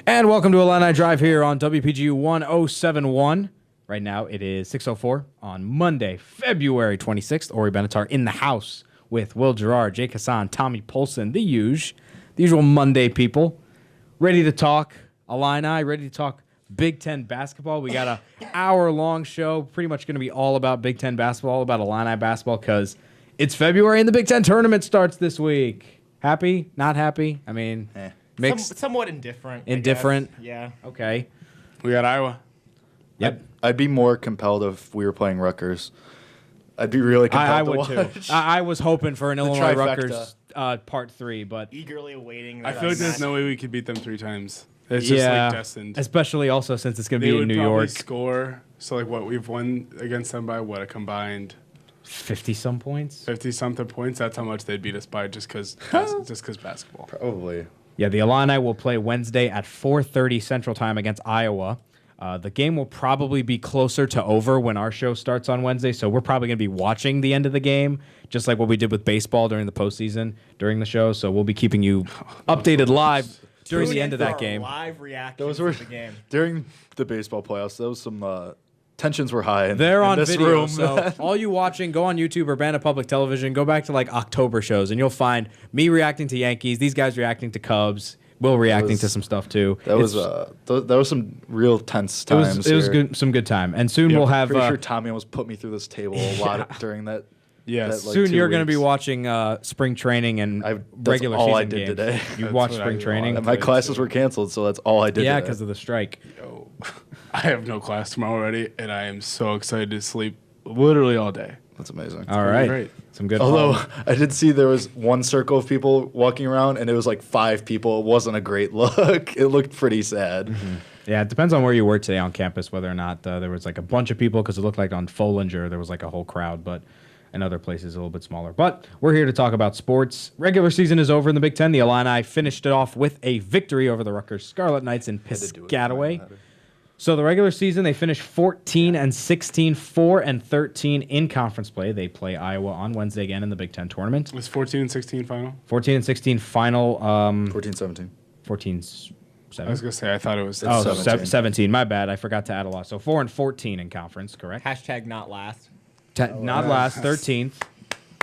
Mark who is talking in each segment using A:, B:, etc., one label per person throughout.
A: And welcome to Illini Drive here on WPGU 1071. Right now it is 6:04 on Monday, February 26th. Ori Benatar in the house with Will Gerard, Jake Hassan, Tommy Polson, the usual Monday people. Ready to talk Illini, ready to talk Big Ten basketball. We got an hour-long show, pretty much going to be all about Big Ten basketball, all about Illini basketball, because it's February and the Big Ten tournament starts this week. Happy? Not happy? I mean, mixed?
B: Somewhat indifferent.
A: Indifferent?
B: Yeah.
A: Okay.
C: We got Iowa.
A: Yep.
D: I'd be more compelled if we were playing Rutgers. I'd be really compelled
A: I would
D: to watch.
A: too. I was hoping for an Illinois
D: trifecta.
A: Rutgers part 3, but
B: Eagerly awaiting.
C: I feel like there's no way we could beat them 3 times. It's
A: yeah,
C: just like destined.
A: especially also since it's going to
C: They
A: be in
C: would
A: New
C: probably
A: York.
C: score. So like what we've won against them by what, a combined
A: 50-some points?
C: 50-something points. That's how much they'd beat us by just because basketball.
D: Probably.
A: Yeah, the Illini will play Wednesday at 4:30 Central Time against Iowa. The game will probably be closer to over when our show starts on Wednesday, so we're probably going to be watching the end of the game, just like what we did with baseball during the postseason during the show. So we'll be keeping you updated live during the end of that game.
B: Live reaction
D: Those were
B: to the game.
D: during the baseball playoffs. Those some tensions were high.
A: They're
D: in
A: on
D: this
A: video,
D: room.
A: so all you watching, go on YouTube or Banner Public Television, go back to like October shows, and you'll find me reacting to Yankees, these guys reacting to Cubs, Will reacting to some stuff too.
D: That was some real tense times.
A: It was good, some good time, and soon we'll have.
D: Pretty sure Tommy almost put me through this table a lot during that.
C: Yes.
D: that, like,
A: Soon
D: 2
A: you're going to be
D: weeks.
A: watching spring training and
D: That's
A: regular
D: all
A: season
D: I did
A: games.
D: today.
A: You
C: That's
A: watched
C: what
A: spring
C: I
A: training?
C: did.
D: My classes were canceled, so that's all I did.
A: Yeah,
D: today.
A: because of the strike.
C: Yo, I have no class tomorrow already, and I am so excited to sleep literally all day.
D: That's amazing.
A: All
C: be
A: right.
C: great.
A: Some good.
D: Although I did see there was one circle of people walking around, and it was like 5 people. It wasn't a great look. It looked pretty sad.
A: Yeah, it depends on where you were today on campus, whether or not there was like a bunch of people, because it looked like on Follinger there was like a whole crowd, but in other places a little bit smaller. But we're here to talk about sports. Regular season is over in the Big Ten. The Illini finished it off with a victory over the Rutgers Scarlet Knights in Piscataway. So the regular season, they finished 14-16, 4-13 in conference play. They play Iowa on Wednesday again in the Big Ten tournament.
C: It was 14-16 final.
A: 14-16 final.
D: 14-17.
A: 14-7.
C: I was gonna say I thought it was.
A: Oh,
D: 17.
A: 17. My bad. I forgot to add a lot. So 4-14 in conference, correct?
B: Hashtag not last.
A: Not last, 13th.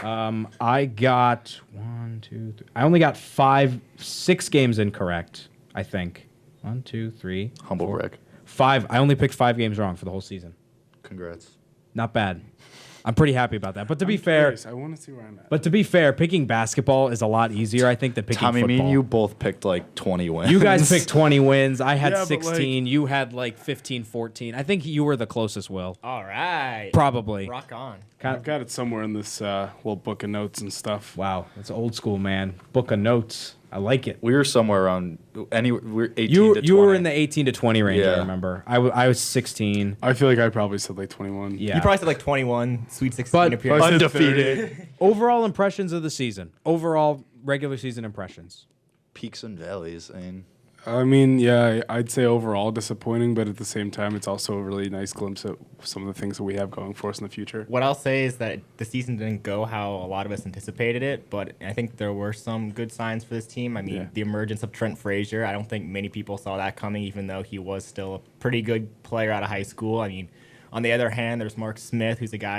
A: I got 1, 2, 3. I only got 6 games incorrect, I think. 1, 2, 3.
D: Humble brag.
A: 5. I only picked 5 games wrong for the whole season.
D: Congrats.
A: Not bad. I'm pretty happy about that. But to be fair,
C: I want to see where I'm at.
A: but to be fair, picking basketball is a lot easier, I think, than picking
D: Tommy,
A: football.
D: me and you both picked like 20 wins.
A: You guys picked 20 wins. I had
C: Yeah, but,
A: 16. You had like 15, 14. I think you were the closest, Will.
B: All right.
A: Probably.
B: Rock on.
C: I've got it somewhere in this little book of notes and stuff.
A: Wow, that's old school, man. Book of notes. I like it.
D: We were somewhere around we were 18
A: You
D: to 20.
A: you were in the 18 to 20 range, I
D: Yeah.
A: remember. I was 16.
C: I feel like I probably said like 21.
A: Yeah.
B: You probably said like 21, Sweet 16
A: But-
B: appearance.
C: I said
D: Undefeated.
A: Overall impressions of the season. Overall regular season impressions.
D: Peaks and valleys.
C: I mean, yeah, I'd say overall disappointing, but at the same time, it's also a really nice glimpse at some of the things that we have going for us in the future.
B: What I'll say is that the season didn't go how a lot of us anticipated it, but I think there were some good signs for this team. I mean,
C: Yeah.
B: the emergence of Trent Frazier, I don't think many people saw that coming, even though he was still a pretty good player out of high school. I mean, on the other hand, there's Mark Smith, who's a guy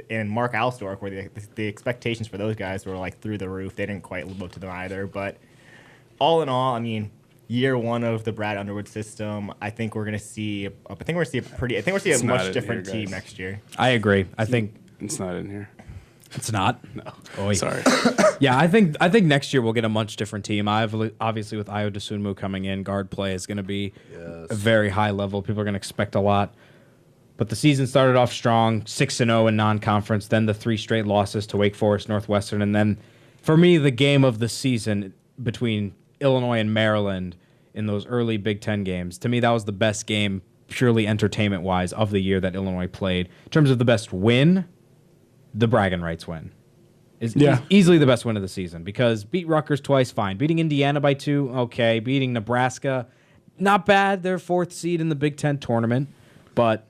B: and Mark Alstork, where the expectations for those guys were like through the roof. They didn't quite live up to them either. But all in all, I mean, year 1 of the Brad Underwood system, I think we're gonna see a much different
C: here,
B: team
C: guys.
B: next year.
A: I agree. I think
C: It's not in here.
A: it's not.
C: No.
A: Oy.
C: Sorry.
A: Yeah, I think next year we'll get a much different team. Obviously with Ayo Dosunmu coming in, guard play is going to be a very high level. People are going to expect a lot. But the season started off strong, 6-0 in non-conference, then the 3 straight losses to Wake Forest, Northwestern, and then for me the game of the season between Illinois and Maryland in those early Big Ten games. To me, that was the best game, purely entertainment-wise, of the year that Illinois played. In terms of the best win, the bragging rights win. Is easily the best win of the season, because beat Rutgers twice, fine. Beating Indiana by 2, okay. Beating Nebraska, not bad. They're 4th seed in the Big Ten tournament, but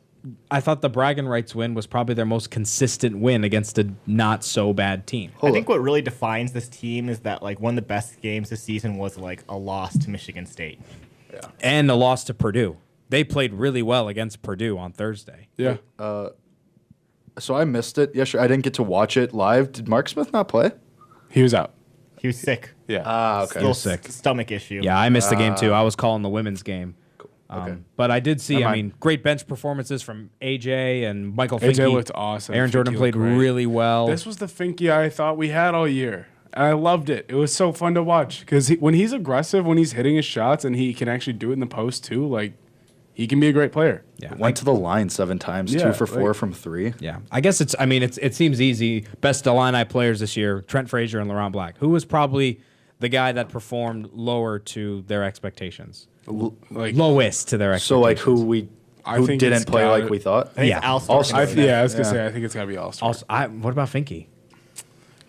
A: I thought the bragging rights win was probably their most consistent win against a not so bad team.
B: I think what really defines this team is that like one of the best games this season was like a loss to Michigan State.
A: and a loss to Purdue. They played really well against Purdue on Thursday.
C: Yeah.
D: So I missed it yesterday. I didn't get to watch it live. Did Mark Smith not play?
C: He was out.
B: He was sick.
C: Yeah.
D: Okay.
B: Little
A: sick.
B: stomach issue.
A: Yeah, I missed the game too. I was calling the women's game.
D: Okay.
A: But I did see,
D: Never
A: I
D: mind.
A: mean, great bench performances from AJ and Michael
C: AJ
A: Finke.
C: looked awesome.
A: Aaron Jordan
C: Finke
A: played
C: looked great.
A: really well.
C: This was the Finke I thought we had all year. And I loved it. It was so fun to watch because when he's aggressive, when he's hitting his shots, and he can actually do it in the post too, like he can be a great player.
A: Yeah,
D: Went to the line 7 times,
C: Yeah,
D: 2 for 4
C: like-
D: from 3.
A: Yeah, I guess it seems easy. Best Illini players this year: Trent Frazier and Laurent Black. Who was probably the guy that performed lower to their expectations,
C: Like
A: lowest to their expectations?
D: So like who
C: I think
D: didn't
C: it's
D: play
C: got-
D: like we thought?
B: I think
A: Yeah.
B: it's Al
D: Also-
B: Stark.
C: I was gonna
D: Yeah.
C: say I think it's gotta be All-Star.
A: Also, what about Finke?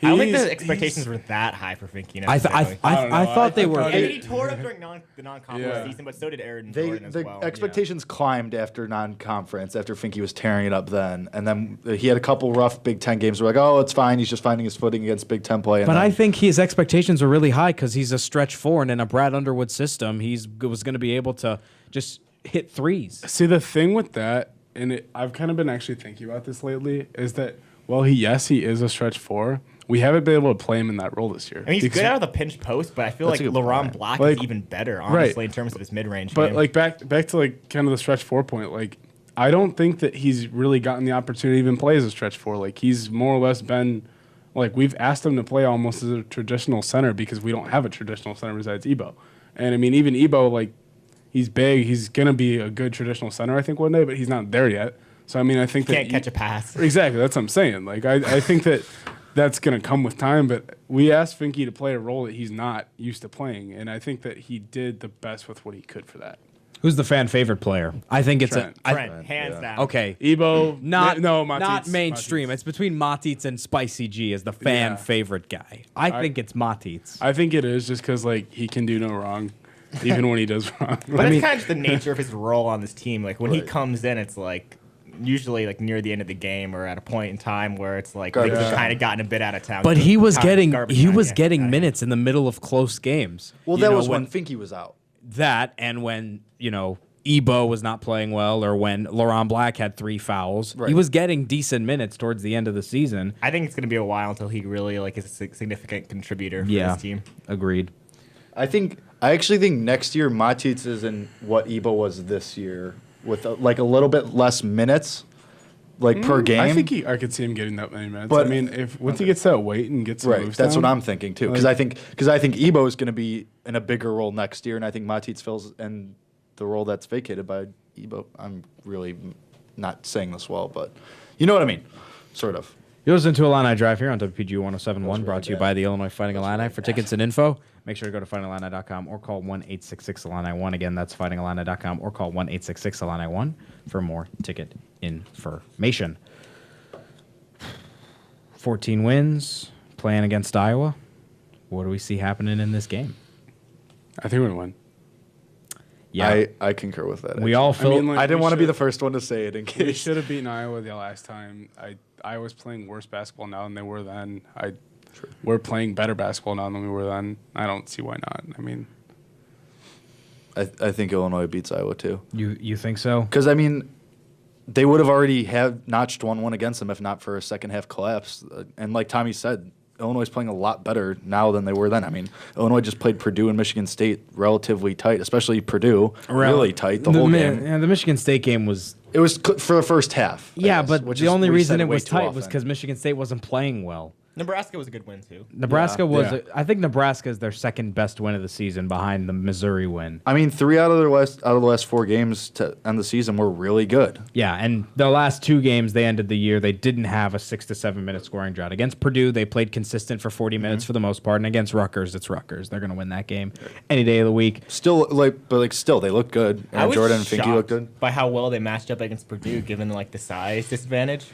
B: I don't think
C: He's-
B: the expectations were that high for Finke.
A: I
B: necessarily.
C: don't know.
A: I thought they were.
B: I mean, he tore up during the non-conference
C: Yeah.
B: season, but so did Aaron
D: They
B: Jordan as
D: the
B: well.
D: expectations climbed after non-conference after Finke was tearing it up then, and then he had a couple rough Big Ten games. We're like, oh, it's fine. He's just finding his footing against Big Ten play. And
A: But
D: then,
A: I think his expectations are really high because he's a stretch four, and in a Brad Underwood system, was going to be able to just hit threes.
C: See, the thing with that, and I've kind of been actually thinking about this lately, is that while he is a stretch 4, we haven't been able to play him in that role this year.
B: I mean, he's
C: Because-
B: good out of the pinch post, but I feel
D: That's
B: like
D: a good
B: Laurent
D: point.
B: Black
C: Like-
B: is even better, honestly,
C: right.
B: in terms of his mid-range
C: But
B: game.
C: like back to like kind of the stretch 4 point, like I don't think that he's really gotten the opportunity to even play as a stretch 4. Like he's more or less been like we've asked him to play almost as a traditional center because we don't have a traditional center besides Ebo. And I mean, even Ebo, like he's big, he's gonna be a good traditional center, I think, one day, but he's not there yet. So I mean, I think
B: Can't catch a pass.
C: Exactly, that's what I'm saying. Like I think that that's going to come with time, but we asked Finke to play a role that he's not used to playing, and I think that he did the best with what he could for that.
A: Who's the fan favorite player? I think it's
C: Trent.
B: Trent, hands down.
A: Okay.
C: Ebo,
A: Not
C: Matisse,
A: not mainstream.
C: Matisse.
A: It's between Matitz and Spicy G as the fan
C: Yeah.
A: favorite guy. I think it's Matitz.
C: I think it is just because like he can do no wrong, even when he does wrong.
B: But it's kind of just the nature of his role on this team. Like when he comes in, it's like usually like near the end of the game or at a point in time where it's like they've
D: Garbage
B: kind of gotten a bit out of town.
A: But he was getting
B: Garbage time, yeah.
A: minutes in the middle of close games.
D: well,
A: You
D: that
A: know,
D: was when Finke was out.
A: that and when Ebo was not playing well, or when Laurent Black had 3 fouls. He
D: Right.
A: was getting decent minutes towards the end of the season.
B: I think it's going to be a while until he really like is a significant contributor for this team.
A: Agreed.
D: I actually think next year Matitz is in what Ebo was this year with like a little bit less minutes, like per game.
C: I think I could see him getting that many minutes.
D: But-
C: I mean, if once he gets that weight and gets some
D: Right,
C: moves
D: that's
C: down,
D: what I'm thinking too. Because I think Ebo is going to be in a bigger role next year, and I think Matitz fills in the role that's vacated by Ebo. I'm really not saying this well, but you know what I mean, sort of.
A: You listen to Illini Drive here on WPGU 107.1, brought to you
D: bad.
A: by the Illinois Fighting Illini. For tickets and info, make sure to go to fightingillini.com or call 1-866-Illini1. Again, that's fightingillini.com or call 1-866-Illini1 for more ticket information. 14 wins, playing against Iowa. What do we see happening in this game?
C: I think we're gonna win.
A: Yeah,
D: I concur with that.
A: we all feel.
C: mean, like,
D: I didn't
C: we
D: want to be
C: should-
D: the first one to say it in
C: We
D: case.
C: should have beaten Iowa the last time. Iowa's playing worse basketball now than they were then. We're playing better basketball now than we were then. I don't see why not. I mean,
D: I think Illinois beats Iowa too.
A: you think so?
D: Because I mean, they would have already have notched 1-1 against them if not for a second half collapse. And like Tommy said, Illinois is playing a lot better now than they were then. I mean, Illinois just played Purdue and Michigan State relatively tight, especially Purdue really tight the whole game.
A: Yeah, the Michigan State game was.
D: It was for the first half. I
A: Yeah,
D: guess,
A: but
D: which
A: the
D: is-
A: only
D: we
A: reason
D: said
A: it
D: way
A: was
D: too
A: tight was
D: often.
A: because Michigan State wasn't playing well.
B: Nebraska was a good win too.
A: Nebraska was.
C: Yeah.
A: I think Nebraska is their second best win of the season behind the Missouri win.
D: I mean, 3 out of the last 4 games to end the season were really good.
A: Yeah, and the last 2 games they ended the year, they didn't have a 6 to 7 minute scoring drought. Against Purdue, they played consistent for 40 minutes for the most part, and against Rutgers, it's Rutgers. They're going to win that game any day of the week.
D: Still, still, they look good.
B: I
D: And
B: was
D: Jordan and Finke look
B: shocked
D: good.
B: by how well they matched up against Purdue, given like the size disadvantage.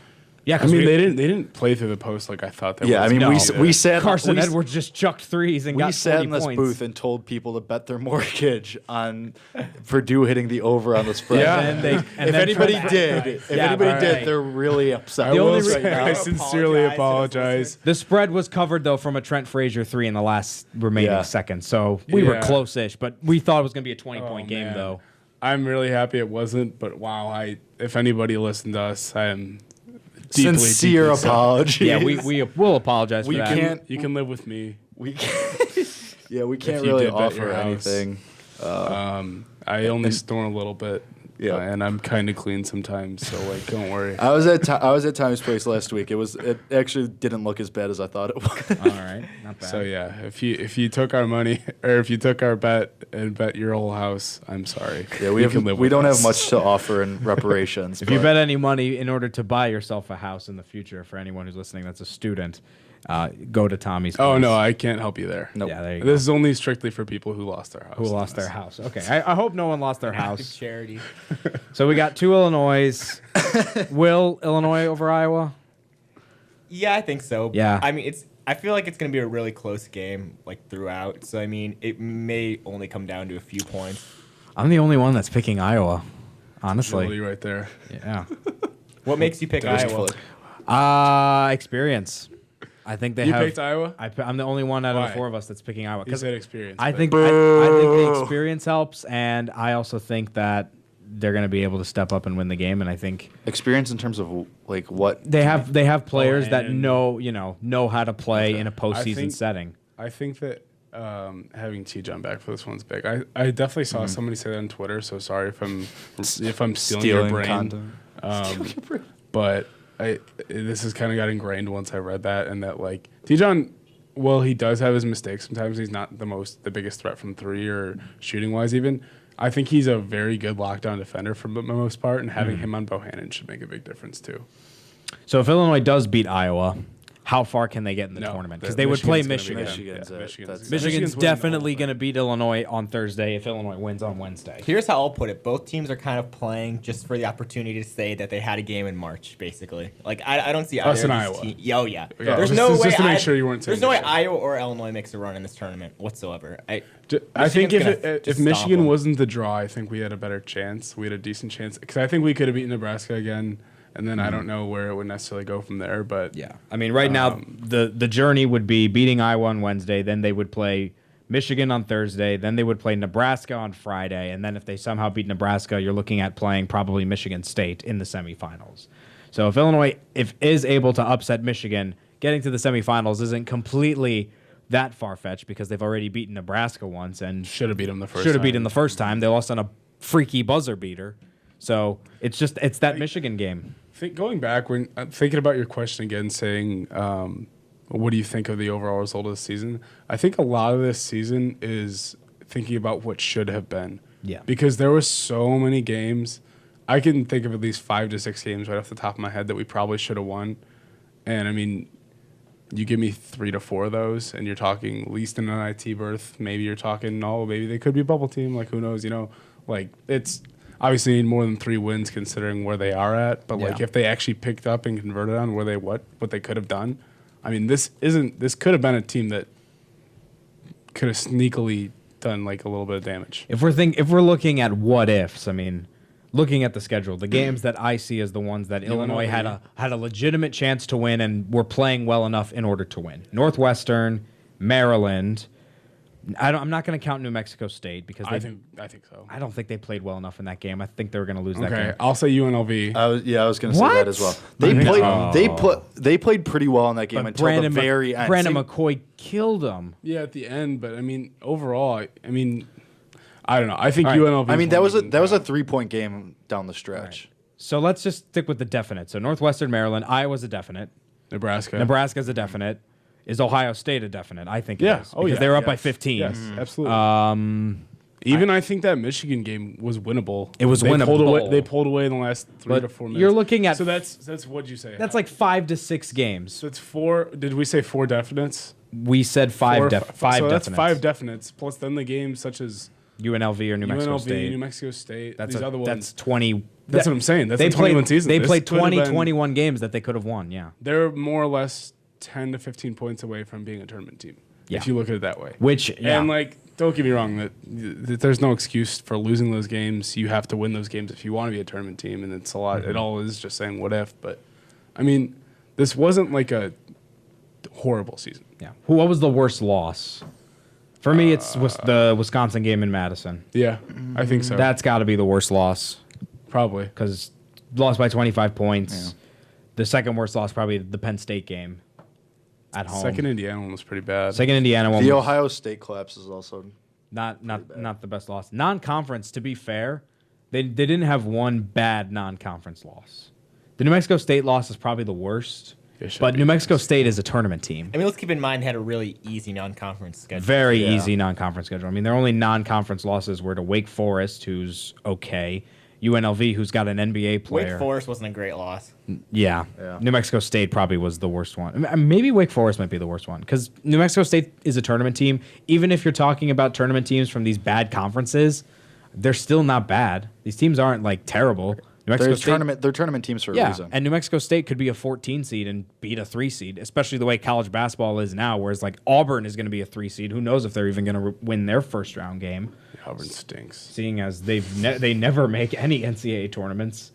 A: Yeah,
C: I mean, they didn't play through the post like I thought they would.
D: Yeah, I mean,
A: No.
D: we sat
A: Carson
D: we,
A: Edwards just chucked threes and
D: we
A: got
D: sat
A: 20
D: in this
A: points.
D: booth and told people to bet their mortgage on Purdue hitting the over on the spread.
C: Yeah.
A: And then
D: if anybody
A: Trent-
D: did,
A: right.
D: they're really upset.
A: The
C: I
A: only
C: will
A: reason-
C: say, I sincerely apologize.
A: The spread was covered, though, from a Trent Frazier 3 in the last remaining seconds. So we were
C: Yeah.
A: close-ish, but we thought it was going to be a 20-point game,
C: man.
A: though.
C: I'm really happy it wasn't, but wow, if anybody listened to us, I am deeply,
D: Sincere
C: deeply sorry.
D: apology.
A: Yeah, will apologize for
D: You
A: that.
D: can't-
C: You can live with me.
D: we can't
C: you
D: really
C: did bet your
D: offer
C: house.
D: anything.
C: I only snore a little bit.
D: Yeah.
C: And I'm kind of clean sometimes, so like, don't worry.
D: I was at Tommy's place last week. It actually didn't look as bad as I thought it would.
A: All right, not bad.
C: So yeah, if you took our money or if you took our bet and bet your whole house, I'm sorry.
D: Yeah,
C: You can live
D: we
C: with
D: don't
C: us.
D: have much to offer in reparations.
A: If you bet any money in order to buy yourself a house in the future, for anyone who's listening that's a student, go to Tommy's
C: Oh
A: place.
C: no, I can't help you there.
D: Nope.
A: Yeah, there you
C: This is only strictly for people who lost their house.
A: Who lost their house. Okay, I house no one lost their house.
B: Charity.
A: So we got 2 Illinois. Will Illinois over Iowa?
B: Yeah, I think so.
A: Yeah.
B: I mean, I feel like it's going to be a really close game, like, throughout. So, I mean, it may only come down to a few points.
A: I'm the only one that's picking Iowa,
C: Agility
A: honestly.
C: right there.
A: Yeah.
B: What makes you pick Iowa?
A: Experience. I think they
C: You
A: have.
C: picked Iowa?
A: I'm the only one out of
C: Why?
A: the 4 of us that's picking Iowa.
C: You
A: 'Cause
C: said experience.
A: I
C: but-
A: think I think the experience helps, and I also think that they're going to be able to step up and win the game. And I think
D: experience in terms of like what
A: they have players that
C: and-
A: know how to play in a postseason
C: think-
A: setting.
C: I think that having T-John back for this one's big. I definitely saw somebody say that on Twitter, so sorry if I'm stealing your brain.
D: content.
C: But this has kind of got ingrained once I read that, and that like T-John, well, he does have his mistakes. Sometimes he's not the biggest threat from 3 or shooting wise even. I think he's a very good lockdown defender for the most part, and having him on Bohannon should make a big difference too.
A: So if Illinois does beat Iowa, how far can they get in the
C: No,
A: tournament? Because
C: the-
A: they would play
C: Michigan's
A: Michigan.
C: gonna be good.
D: Michigan's
A: Michigan's
C: winning the whole
A: definitely
C: thing.
A: going to beat Illinois on Thursday if Illinois wins on Wednesday.
B: Here's how I'll put it. Both teams are kind of playing just for the opportunity to say that they had a game in March, basically. Like, I don't see
C: Us
B: either
C: and
B: of these
C: Iowa.
B: teams. Oh, yeah.
C: Yeah,
B: There's
C: just-
B: no
C: just
B: way
C: to make sure you weren't
B: There's
C: saying
B: no way
C: Michigan.
B: Iowa or Illinois makes a run in this tournament whatsoever.
C: I think
B: Michigan's
C: if
B: gonna just
C: Michigan
B: stomp 'em.
C: wasn't the draw, I think we had a better chance. We had a decent chance because I think we could have beaten Nebraska again, and then I don't know where it would necessarily go from there. But
A: Yeah, I mean, right now the journey would be beating Iowa on Wednesday, then they would play Michigan on Thursday, then they would play Nebraska on Friday, and then if they somehow beat Nebraska, you're looking at playing probably Michigan State in the semifinals. So if Illinois is able to upset Michigan, getting to the semifinals isn't completely that far-fetched because they've already beaten Nebraska once and
C: should have beat them the first.
A: should have
C: time.
A: beaten the first time. They lost on a freaky buzzer beater. So it's that Michigan game.
C: Going back, when thinking about your question again, saying, what do you think of the overall result of the season? I think a lot of this season is thinking about what should have been.
A: Yeah.
C: Because there were so many games. I can think of at least 5 to 6 games right off the top of my head that we probably should have won. And I mean, you give me 3 to 4 of those, and you're talking at least an NIT berth. Maybe you're talking, maybe they could be a bubble team. Like, who knows? Like, it's obviously need more than 3 wins considering where they are at. But, like,
A: Yeah.
C: if they actually picked up and converted on where they what they could have done, I mean, this could have been a team that could have sneakily done, like, a little bit of damage.
A: If we're looking at what ifs, I mean, looking at the schedule, the games that I see as the ones that Illinois had a legitimate chance to win and were playing well enough in order to win. Northwestern, Maryland. I'm not going to count New Mexico State because
C: I think so.
A: I don't think they played well enough in that game. I think they were going to lose that
C: Okay,
A: game.
C: I'll say UNLV.
D: I was going to say
A: What?
D: that as well. They played pretty well in that game
A: But
D: until the very end.
A: Brandon
D: Same-
A: McCoy killed them.
C: Yeah, at the end, but I mean, overall, I mean, I don't know. I think UNLV.
D: I mean, that was a 3-point game down the stretch.
A: So let's just stick with the definite. So Northwestern, Maryland, Iowa's a definite.
C: Nebraska.
A: Nebraska's a definite. Is Ohio State a definite? I think it
C: Yeah.
A: is.
C: Oh,
A: because
C: yeah.
A: they were up by
C: Yes.
A: 15.
C: Yes, absolutely. Even I think that Michigan game was winnable.
A: It was
C: They
A: winnable.
C: Pulled away, they pulled away in the last 3 to 4 minutes.
A: you're looking at-
C: So that's what'd you say?
A: That's like 5 to 6 games.
C: So it's 4. Did we say 4 definites?
A: We said five
C: so
A: definites.
C: that's 5 definites plus then the games such as
A: UNLV or New Mexico
C: UNLV,
A: State.
C: New Mexico State.
A: That's
C: these other ones.
A: That's 20
C: That's what I'm saying. That's
A: they
C: a 21
A: played,
C: season.
A: They
C: This
A: played
C: could have
A: 20,
C: been-
A: 21 games that they could have won, yeah.
C: They're more or less 10 to 15 points away from being a tournament team,
A: Yeah.
C: if you look at it that way.
A: Which, yeah.
C: And, like, don't get me wrong, that there's no excuse for losing those games. You have to win those games if you want to be a tournament team, and it's a lot. It all is just saying what if. But, I mean, this wasn't like a horrible season.
A: Yeah. What was the worst loss? For me, it's the Wisconsin game in Madison.
C: Yeah, I think so.
A: That's got to be the worst loss
C: Probably.
A: because lost by 25 points. Yeah. The second worst loss, probably the Penn State game at home.
C: Second Indiana one was pretty bad.
A: Second Indiana one.
D: The
A: was
D: Ohio State collapse is also
A: not the best loss. Non-conference, to be fair, they didn't have one bad non-conference loss. The New Mexico State loss is probably the worst. But New Mexico State is a tournament team.
B: I mean, let's keep in mind they had a really easy non-conference schedule.
A: Very easy non-conference schedule. I mean, their only non-conference losses were to Wake Forest, who's okay, UNLV, who's got an NBA player.
B: Wake Forest wasn't a great loss.
A: Yeah. New Mexico State probably was the worst one. Maybe Wake Forest might be the worst one because New Mexico State is a tournament team. Even if you're talking about tournament teams from these bad conferences, they're still not bad. These teams aren't like terrible. New Mexico State,
D: they're tournament teams for a reason.
A: And New Mexico State could be a 14 seed and beat a 3 seed, especially the way college basketball is now, whereas like Auburn is going to be a 3 seed. Who knows if they're even going to win their first round game?
C: Auburn stinks.
A: Seeing as they never make any NCAA tournaments.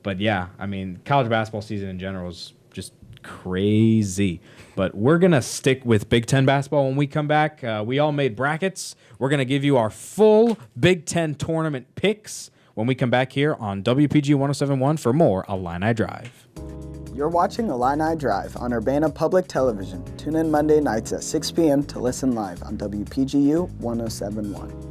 A: But yeah, I mean, college basketball season in general is just crazy. But we're going to stick with Big Ten basketball when we come back. We all made brackets. We're going to give you our full Big Ten tournament picks when we come back here on WPGU 107.1 for more Illini Drive.
E: You're watching Illini Drive on Urbana Public Television. Tune in Monday nights at 6 p.m. to listen live on WPGU 107.1.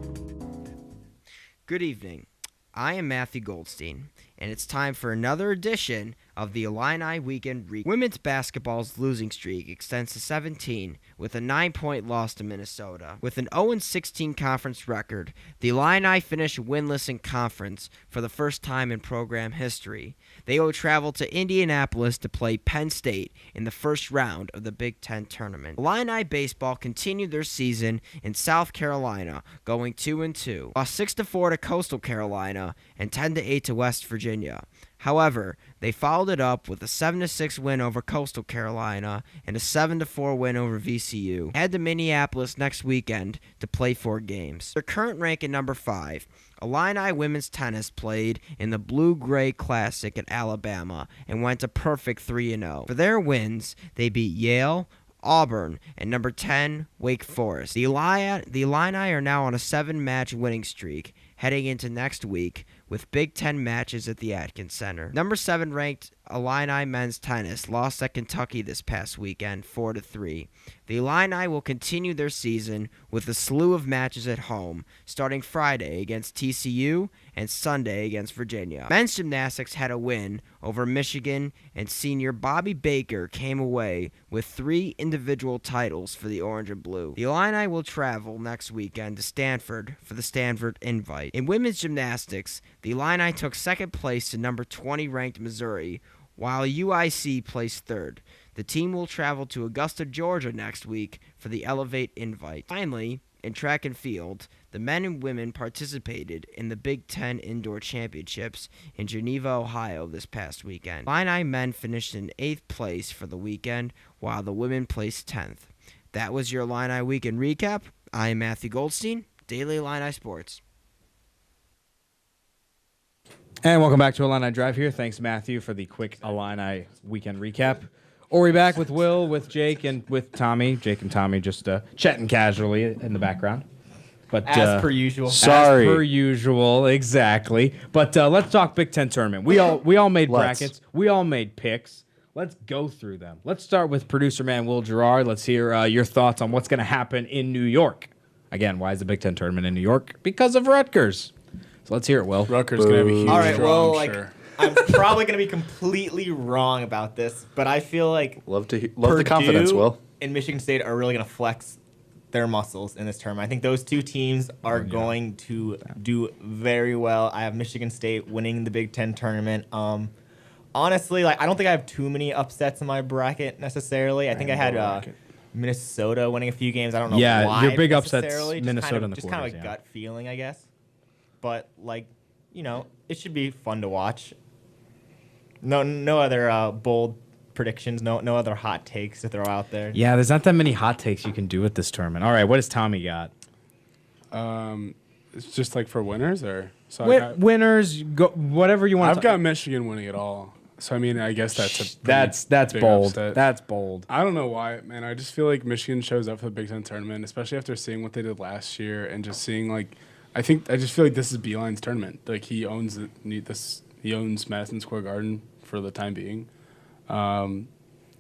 F: Good evening. I am Matthew Goldstein, and it's time for another edition of the Illini Weekend Recap. Women's basketball's losing streak extends to 17 with a 9-point loss to Minnesota. With an 0-16 conference record, the Illini finish winless in conference for the first time in program history. They will travel to Indianapolis to play Penn State in the first round of the Big Ten tournament. Illini baseball continued their season in South Carolina, going 2-2, lost 6-4 to Coastal Carolina and 10-8 to West Virginia. However, they followed it up with a 7-6 win over Coastal Carolina and a 7-4 win over VCU. Head to Minneapolis next weekend to play 4 games. Their current rank at number 5, Illini women's tennis played in the Blue-Gray Classic at Alabama and went a perfect 3-0. For their wins, they beat Yale, Auburn, and number 10, Wake Forest. The Illini are now on a 7-match winning streak heading into next week with Big Ten matches at the Atkins Center. Number 7 ranked Illini men's tennis lost at Kentucky this past weekend 4-3. The Illini will continue their season with a slew of matches at home, starting Friday against TCU and Sunday against Virginia. Men's gymnastics had a win over Michigan, and senior Bobby Baker came away with 3 individual titles for the Orange and Blue. The Illini will travel next weekend to Stanford for the Stanford Invite. In women's gymnastics, the Illini took second place to number 20 ranked Missouri, while UIC placed third. The team will travel to Augusta, Georgia next week for the Elevate Invite. Finally, in track and field, the men and women participated in the Big Ten Indoor Championships in Geneva, Ohio this past weekend. Illini men finished in 8th place for the weekend, while the women placed 10th. That was your Illini Weekend Recap. I am Matthew Goldstein, Daily Illini Sports.
A: And welcome back to Illini Drive here. Thanks, Matthew, for the quick Illini weekend recap. Ori back with Will, with Jake, and with Tommy. Jake and Tommy just chatting casually in the background. But
B: As per usual.
D: Sorry.
A: As per usual, exactly. But let's talk Big Ten tournament. We all made brackets. We all made picks. Let's go through them. Let's start with producer man Will Gerard. Let's hear your thoughts on what's going to happen in New York. Again, why is the Big Ten tournament in New York? Because of Rutgers. So let's hear it, Will.
C: Rutgers going to have a huge
B: All right,
C: draw,
B: well,
C: I'm sure.
B: I'm probably going to be completely wrong about this, but I feel like
D: Love the
B: Purdue
D: confidence, Will.
B: and Michigan State are really going to flex their muscles in this tournament. I think those two teams are going to do very well. I have Michigan State winning the Big Ten tournament. Honestly, I don't think I have too many upsets in my bracket necessarily. I think I had Minnesota winning a few games. I don't know why.
A: Your big upsets,
B: necessarily.
A: Minnesota and the
B: just kind of
A: quarters,
B: a gut feeling, I guess. But it should be fun to watch. No other bold predictions. No other hot takes to throw out there.
A: Yeah, there's not that many hot takes you can do with this tournament. All right, what does Tommy got?
C: It's just like for winners, or so
A: Winners, go, whatever you want.
C: I've got Michigan winning it all. So I mean, I guess that's
A: that's
C: big
A: bold.
C: upset.
A: That's bold.
C: I don't know why, man. I just feel like Michigan shows up for the Big Ten tournament, especially after seeing what they did last year and just seeing I just feel like this is Beeline's tournament. Like he owns he owns Madison Square Garden for the time being.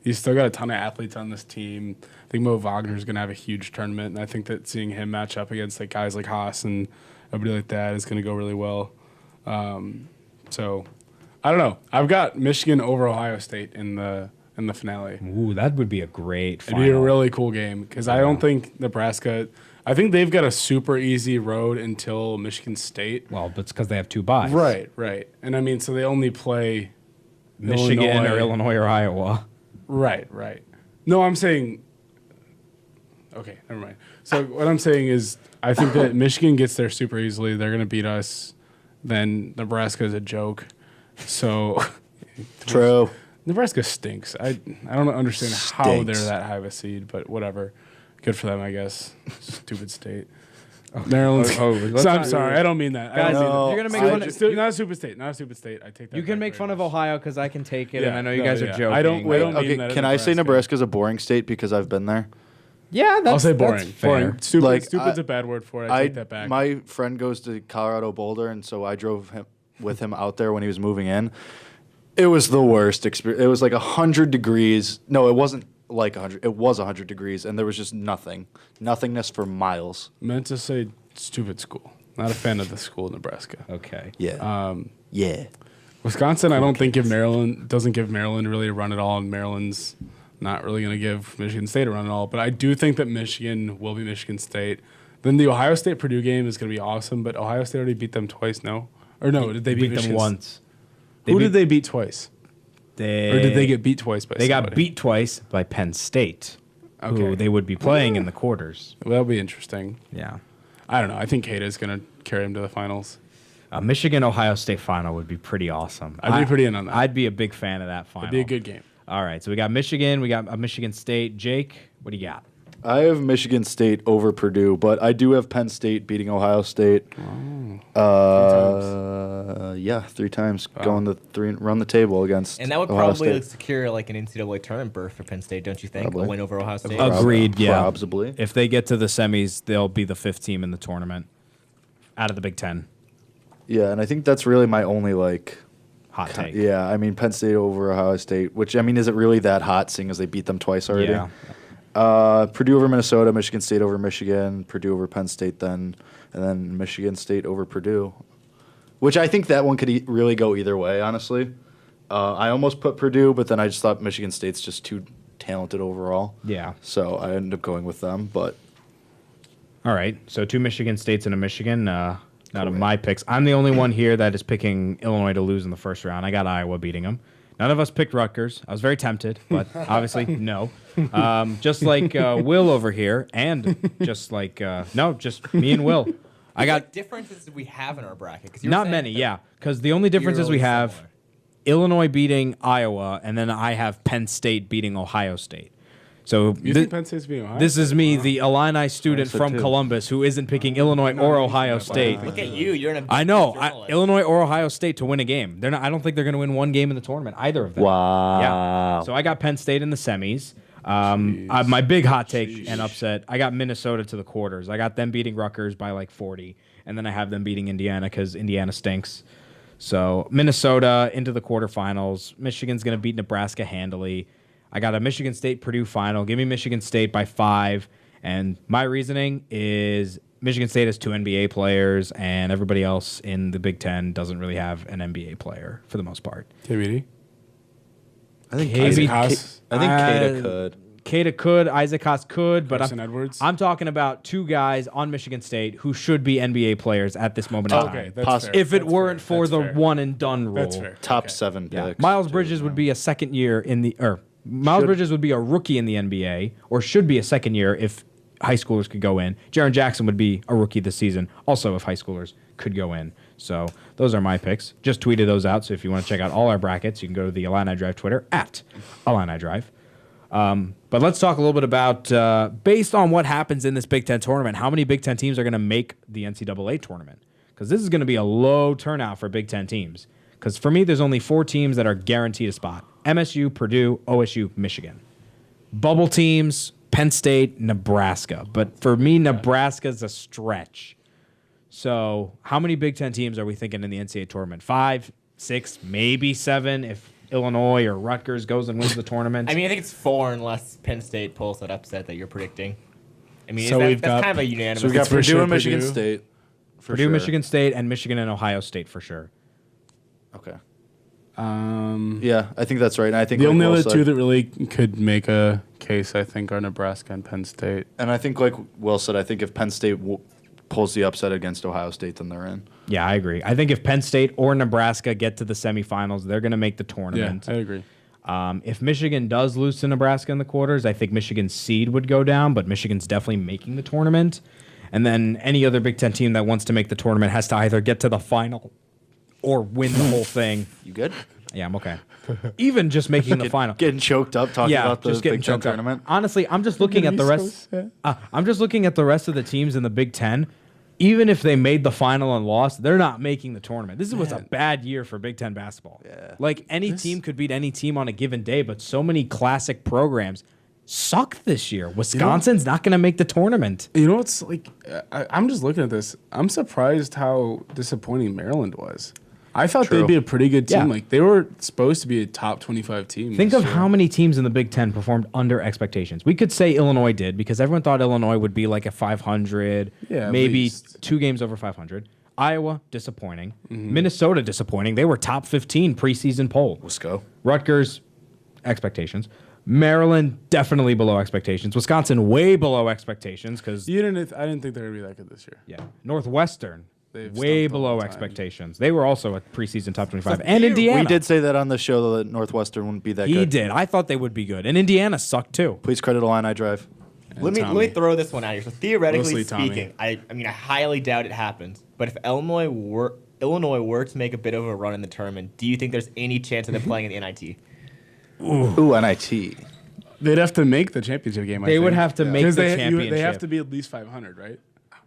C: He's still got a ton of athletes on this team. I think Mo Wagner's going to have a huge tournament, and I think that seeing him match up against guys like Haas and everybody like that is going to go really well. So I don't know. I've got Michigan over Ohio State in the finale.
A: Ooh, that would be a great final.
C: It'd be a really cool game because I don't think Nebraska. I think they've got a super easy road until Michigan State.
A: Well, but it's because they have 2 byes.
C: Right. And I mean, so they only play
A: Michigan or Illinois or Iowa.
C: Right. No, I'm saying. Okay, never mind. So what I'm saying is, I think that Michigan gets there super easily. They're going to beat us. Then Nebraska is a joke. So.
D: True.
C: Nebraska stinks. I don't understand how they're that high of a seed, but whatever. Good for them, I guess. Stupid state. Maryland's. I'm sorry. I don't mean that.
A: Guys,
D: No,
A: you're gonna make fun of.
C: Not a stupid state. Not a stupid state. I take that.
A: You can
C: back
A: make
C: very
A: fun of
C: much.
A: Ohio because I can take it,
C: Yeah,
A: and I know you
C: no,
A: guys
C: yeah.
A: are joking.
C: I don't mean
D: Okay,
C: that
D: can
C: as
D: I say
C: Nebraska.
D: Nebraska's a boring state because I've been there?
A: Yeah, that's
C: I'll say
A: that's
C: boring.
A: fair.
C: Boring. Stupid. Stupid's
D: I-
C: a bad word for it. I take that back.
D: My friend goes to Colorado Boulder, and so I drove with him out there when he was moving in. It was the worst experience. It was like 100 degrees. No, it wasn't like 100. It was 100 degrees, and there was just nothingness for miles.
C: Meant to say stupid school. Not a fan of the school, Nebraska.
A: Okay.
D: Yeah. Yeah.
C: Wisconsin, I don't think doesn't give Maryland really a run at all, and Maryland's not really going to give Michigan State a run at all. But I do think that Michigan will be Michigan State. Then the Ohio State Purdue game is going to be awesome, but Ohio State already beat them twice. No, or no? Did they beat
A: them
C: Michigan
A: once?
C: Who did they beat twice? Or
A: They
C: did they get beat twice by
A: They got
C: somebody?
A: beat twice by Penn State, who
C: Okay.
A: they would be playing in the quarters.
C: Well, that'll be interesting.
A: Yeah.
C: I don't know. I think Kata is going to carry him to the finals.
A: A Michigan-Ohio State final would be pretty awesome.
C: I'd be pretty in on that.
A: I'd be a big fan of that final.
C: It'd be a good game.
A: All right, so we got Michigan, we got a Michigan State. Jake, what do you got?
D: I have Michigan State over Purdue, but I do have Penn State beating Ohio State. Yeah, 3 times. Going the 3 run the table against
B: And that would
D: Ohio
B: probably
D: State.
B: secure like an NCAA tournament berth for Penn State, don't you think?
D: Probably.
B: A win over Ohio State.
A: Agreed, yeah.
D: Probably.
A: If they get to the semis, they'll be the 5th team in the tournament out of the Big Ten.
D: Yeah, and I think that's really my only
A: Hot take.
D: Yeah, I mean Penn State over Ohio State, which I mean, is it really that hot seeing as they beat them twice already?
A: Yeah.
D: Purdue over Minnesota, Michigan State over Michigan, Purdue over Penn State, and then Michigan State over Purdue, which I think that one could really go either way. Honestly, I almost put Purdue, but then I just thought Michigan State's just too talented overall.
A: Yeah.
D: So I ended up going with them, but
A: All right, so 2 Michigan States and a Michigan. Out of my picks, I'm the only one here that is picking Illinois to lose in the first round. I got Iowa beating them. None of us picked Rutgers. I was very tempted, but obviously no. Just like Will over here, and just like just me and Will. I got
B: What differences do we have in our bracket? 'Cause
A: not many, yeah. Because the only difference is we have Illinois beating Iowa, and then I have Penn State beating Ohio State. So
C: You think Penn State's being Ohio?
A: this is me, the Illini student
D: said
A: from
D: too.
A: Columbus, who isn't picking Illinois or Ohio State.
B: Look at you. You're in a
A: I know
B: journalist.
A: Illinois or Ohio State to win a game. They're not. I don't think they're going to win one game in the tournament. Either of them.
D: wow.
A: Yeah. So I got Penn State in the semis. My big hot take and upset. I got Minnesota to the quarters. I got them beating Rutgers by like 40, and then I have them beating Indiana because Indiana stinks. So Minnesota into the quarterfinals. Michigan's going to beat Nebraska handily. I got a Michigan State Purdue final. Give me Michigan State by 5. And my reasoning is Michigan State has 2 NBA players, and everybody else in the Big Ten doesn't really have an NBA player for the most part.
C: KBD.
D: I think
A: Isaac
C: Haas.
D: Kata could.
A: Kata could, Isaac Haas could, but
C: Carson Edwards.
A: I'm talking about 2 guys on Michigan State who should be NBA players at this moment in
C: Okay,
A: time.
C: that's
D: Poss-
C: fair.
A: If it
C: That's
A: weren't
C: fair.
A: for
C: That's
A: the
C: fair.
A: one and done rule.
C: That's fair.
D: Top
C: Okay.
D: 7
A: Yeah.
D: picks.
A: Miles Bridges would be a second year in the Miles Bridges would be a rookie in the NBA, or should be a second year if high schoolers could go in. Jaren Jackson would be a rookie this season, also if high schoolers could go in. So those are my picks. Just tweeted those out. So if you want to check out all our brackets, you can go to the Illini Drive Twitter at Illini Drive. But let's talk a little bit about, based on what happens in this Big Ten tournament, how many Big Ten teams are going to make the NCAA tournament? Because this is going to be a low turnout for Big Ten teams. Because for me, there's only 4 teams that are guaranteed a spot. MSU, Purdue, OSU, Michigan. Bubble teams, Penn State, Nebraska. But for me, Nebraska's a stretch. So how many Big Ten teams are we thinking in the NCAA tournament? 5, 6, maybe 7 if Illinois or Rutgers goes and wins the tournament.
B: I mean, I think it's 4 unless Penn State pulls that upset that you're predicting. I mean,
C: So
B: that's kind of a unanimous.
D: So we got
C: for
D: Purdue
C: sure
D: and Michigan
C: Purdue.
D: State. For
A: Purdue,
D: sure.
A: Michigan State, and Michigan and Ohio State for sure.
D: Okay.
C: Um,
D: Yeah, I think that's right. And I think
C: the
D: like
C: only
D: Will
C: other
D: said-
C: two that really could make a case, I think, are Nebraska and Penn State.
D: And I think, like Will said, I think if Penn State pulls the upset against Ohio State, then they're in.
A: Yeah, I agree. I think if Penn State or Nebraska get to the semifinals, they're going to make the
C: Yeah,
A: tournament.
C: I agree.
A: If Michigan does lose to Nebraska in the quarters, I think Michigan's seed would go down, but Michigan's definitely making the tournament. And then any other Big Ten team that wants to make the tournament has to either get to the final or win the whole thing.
D: You good?
A: Yeah, I'm okay. Even just making the final.
D: Getting choked up talking
A: Yeah,
D: about the
A: just getting
D: Big Ten
A: choked up.
D: tournament.
A: Honestly, I'm just looking at the rest. I'm just looking at the rest of the teams in the Big Ten. Even if they made the final and lost, they're not making the tournament. This was a bad year for Big Ten basketball.
D: Yeah.
A: Like any team could beat any team on a given day, but so many classic programs suck this year. Wisconsin's not going to make the tournament.
C: You know what's like? I'm just looking at this. I'm surprised how disappointing Maryland was. I thought
D: True.
C: they'd be a pretty good team.
A: Yeah.
C: Like they were supposed to be a top 25 team.
A: Think
C: this
A: of
C: year.
A: how many teams in the Big Ten performed under expectations. We could say Illinois did because everyone thought Illinois would be like a 500,
C: Yeah, at
A: maybe
C: least.
A: 2 games over 500. Iowa, disappointing. Minnesota, disappointing. They were top 15 preseason poll.
D: Wisco.
A: Rutgers, expectations. Maryland, definitely below expectations. Wisconsin, way below expectations because,
C: I didn't think they were gonna be that good this year.
A: yeah. Northwestern,
C: They've
A: way
C: stunk the
A: below
C: whole time.
A: expectations. They were also a preseason top 25. And Indiana.
D: We did say that on the show though, that Northwestern wouldn't be that
A: He
D: good.
A: did. I thought they would be good. And Indiana sucked too.
D: Please credit Illini Drive.
B: Let me throw this one out here. So theoretically
C: Mostly Tommy.
B: speaking, I mean I highly doubt it happens. But if Illinois were to make a bit of a run in the tournament, do you think there's any chance of them playing in the NIT?
D: Ooh, NIT.
C: They'd have to make the championship game.
A: They would have to make the championship.
C: They have to be at least 500, right?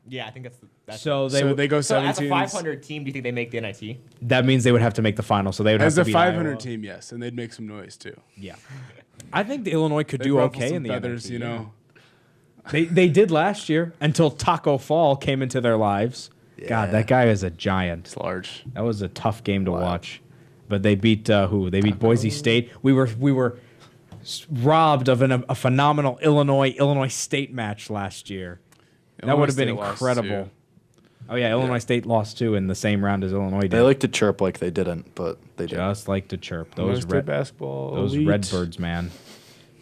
B: Yeah, I think that's
A: So they
C: So
A: would,
C: they go
B: So as
C: 17.
B: a 500 team, do you think they make the NIT?
A: that means they would have to make the final. So they would
C: As
A: have
C: a
A: to beat
C: 500
A: Iowa.
C: team, yes, and they'd make some noise too.
A: Yeah, I think the Illinois could
C: They'd
A: do
C: ruffle
A: okay
C: some
A: in the
C: feathers,
A: NIT,
C: you
A: yeah.
C: know.
A: They did last year until Taco Fall came into their lives. God, that guy is a giant.
C: It's large.
A: That was a tough game to watch. But they beat who? They beat Boise State. We were robbed of a phenomenal Illinois State match last year. That would have been
C: Illinois State lost,
A: incredible.
C: too.
A: Oh yeah, Illinois State lost too in the same round as Illinois did.
D: They like to chirp like they didn't, but they did.
A: Just like to chirp
C: Illinois
A: those
C: State basketball.
A: those
C: elite.
A: Redbirds, man.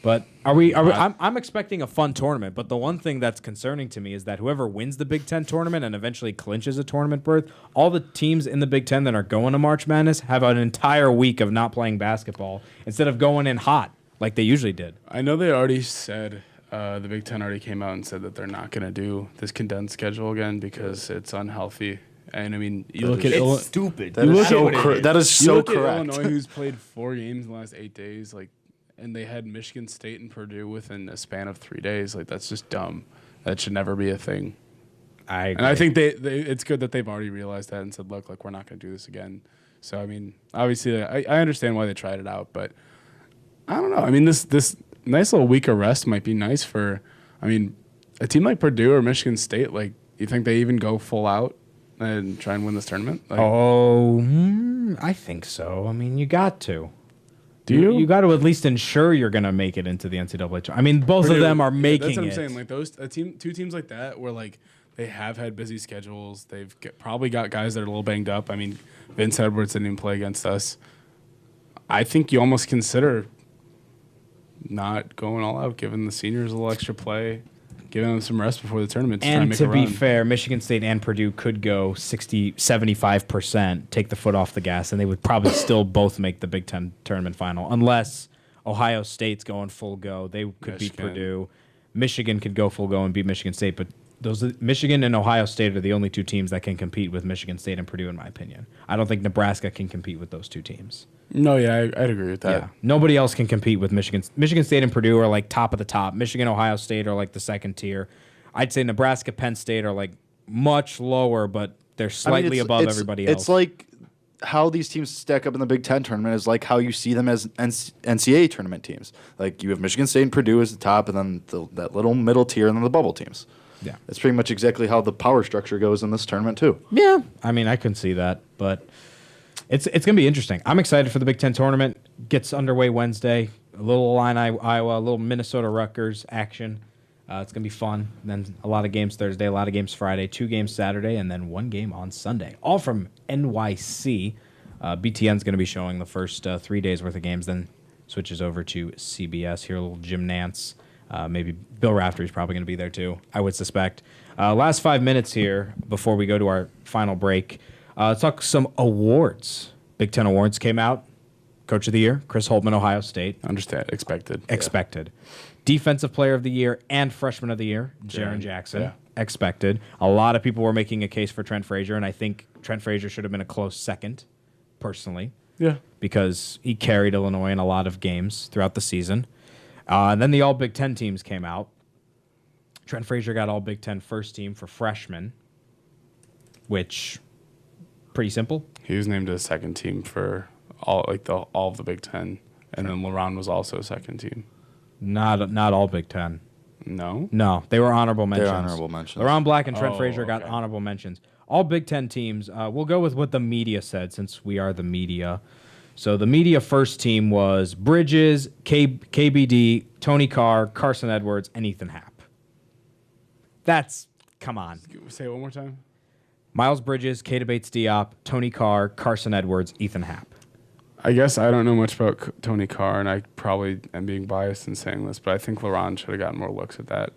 A: But are we? I'm expecting a fun tournament. But the one thing that's concerning to me is that whoever wins the Big Ten tournament and eventually clinches a tournament berth, all the teams in the Big Ten that are going to March Madness have an entire week of not playing basketball instead of going in hot like they usually did.
C: I know they already said the Big Ten already came out and said that they're not going to do this condensed schedule again because it's unhealthy. And I mean, you look at
B: It's stupid.
D: That
C: You
D: is
C: look
D: so
C: at-
D: that is
C: you
D: so
C: look at
D: correct.
C: Illinois, who's played 4 games in the last 8 days, like, and they had Michigan State and Purdue within a span of 3 days. Like, that's just dumb. That should never be a thing. And I think they it's good that they've already realized that and said, look, like, we're not going to do this again. So I mean, obviously, I understand why they tried it out, but I don't know. I mean, this nice little week of rest might be nice for, I mean, a team like Purdue or Michigan State. Like, you think they even go full out and try and win this tournament? Like,
A: I think so. I mean, you got to.
C: do you?
A: You got to at least ensure you're going to make it into the NCAA tournament. I mean, both of
C: Purdue,
A: them are
C: yeah,
A: making
C: That's what I'm
A: it.
C: saying. Like two teams like that, where like they have had busy schedules. They've probably got guys that are a little banged up. I mean, Vince Edwards didn't even play against us. I think you almost consider not going all out, giving the seniors a little extra play, giving them some rest before the tournament to try and
A: And
C: make
A: to
C: a
A: be
C: run.
A: fair, Michigan State and Purdue could go 60, 75%, take the foot off the gas, and they would probably still both make the Big Ten tournament final, unless Ohio State's going full go. They could beat
C: Michigan.
A: Purdue. Michigan could go full go and beat Michigan State, but Michigan and Ohio State are the only two teams that can compete with Michigan State and Purdue, in my opinion. I don't think Nebraska can compete with those two teams.
C: No, yeah, I'd agree with that.
A: Yeah, nobody else can compete with Michigan. Michigan State and Purdue are like top of the top. Michigan, Ohio State are like the second tier. I'd say Nebraska, Penn State are like much lower, but they're slightly above everybody else.
D: It's like how these teams stack up in the Big Ten tournament is like how you see them as NCAA tournament teams. Like you have Michigan State and Purdue as the top, and then that little middle tier, and then the bubble teams.
A: Yeah,
D: that's pretty much exactly how the power structure goes in this tournament too.
A: Yeah, I mean I can see that, but it's gonna be interesting. I'm excited for the Big Ten tournament. Gets underway Wednesday. A little Illini, Iowa, a little Minnesota Rutgers action. It's gonna be fun. And then a lot of games Thursday, a lot of games Friday, 2 games Saturday, and then 1 game on Sunday. All from NYC. BTN's gonna be showing the first 3 days worth of games, then switches over to CBS. Here a little Jim Nance. Maybe Bill Raftery's probably going to be there too, I would suspect. Last 5 minutes here before we go to our final break. Let's talk some awards. Big Ten awards came out. Coach of the Year, Chris Holtmann, Ohio State.
C: Expected.
A: Yeah. Defensive Player of the Year and Freshman of the Year, Jaren Jackson.
C: Yeah.
A: Expected. A lot of people were making a case for Trent Frazier, and I think Trent Frazier should have been a close second, personally.
C: Yeah.
A: Because he carried Illinois in a lot of games throughout the season. And then the All Big Ten teams came out. Trent Frazier got All Big Ten first team for freshmen, which pretty simple.
C: He was named a second team for all of the Big Ten, and then LaRon was also a second team.
A: Not all Big Ten.
C: No,
A: they were honorable mentions.
D: They're honorable mentions.
A: LaRon Black and Trent Frazier got honorable mentions. All Big Ten teams. We'll go with what the media said, since we are the media. So the media first team was Bridges, KBD, Tony Carr, Carson Edwards, and Ethan Happ. Come on.
C: Say it one more time.
A: Miles Bridges, Kata Bates-Diop, Tony Carr, Carson Edwards, Ethan Happ.
C: I guess I don't know much about Tony Carr, and I probably am being biased in saying this, but I think LaRon should have gotten more looks at that.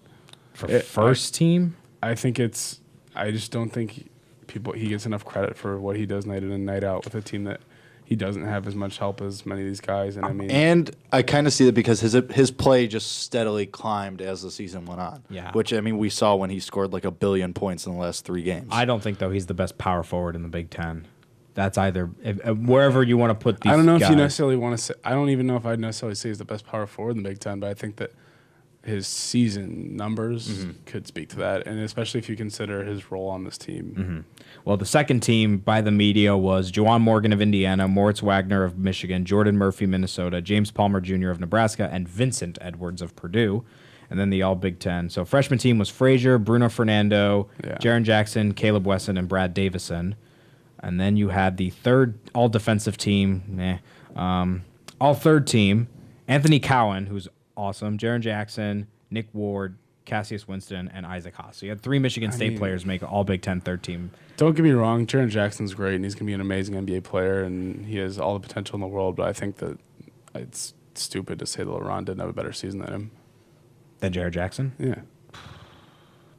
A: First team?
C: I just don't think he gets enough credit for what he does night in and night out with a team that he doesn't have as much help as many of these guys,
D: and I kind of see that because his play just steadily climbed as the season went on.
A: Yeah,
D: which we saw when he scored like 1 billion points in the last 3 games.
A: I don't think though he's the best power forward in the Big Ten. That's either wherever you want to put these.
C: I don't know
A: guys.
C: if you necessarily want to say. I don't even know if I'd necessarily say he's the best power forward in the Big Ten, but I think that his season numbers could speak to that, and especially if you consider his role on this team.
A: Mm-hmm. Well, the second team by the media was Juwan Morgan of Indiana, Moritz Wagner of Michigan, Jordan Murphy, Minnesota, James Palmer Jr. of Nebraska, and Vincent Edwards of Purdue. And then the All Big Ten. So freshman team was Frazier, Bruno Fernando, Jaren Jackson, Caleb Wesson, and Brad Davison. And then you had the third all defensive team, all third team, Anthony Cowan, who's awesome, Jaren Jackson, Nick Ward, Cassius Winston, and Isaac Haas. So you had 3 Michigan State players make all Big Ten third team.
C: Don't get me wrong, Jaren Jackson's great, and he's going to be an amazing NBA player, and he has all the potential in the world, but I think that it's stupid to say that LaRon didn't have a better season than him.
A: Than Jaren Jackson?
C: Yeah.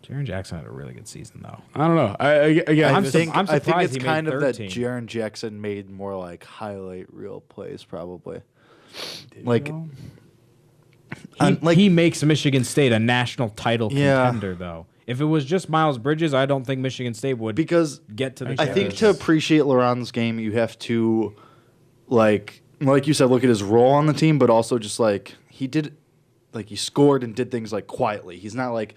A: Jaren Jackson had a really good season, though.
C: I don't know.
A: I'm
D: think
A: surprised
D: it's
A: he
D: kind
A: made
D: of
A: third
D: that
A: team.
D: Jaren Jackson made more like highlight reel plays, probably.
A: He makes Michigan State a national title contender, though. If it was just Miles Bridges, I don't think Michigan State would get to the
D: I think to appreciate LaRon's game, you have to, like you said, look at his role on the team, but also just he scored and did things like quietly. He's not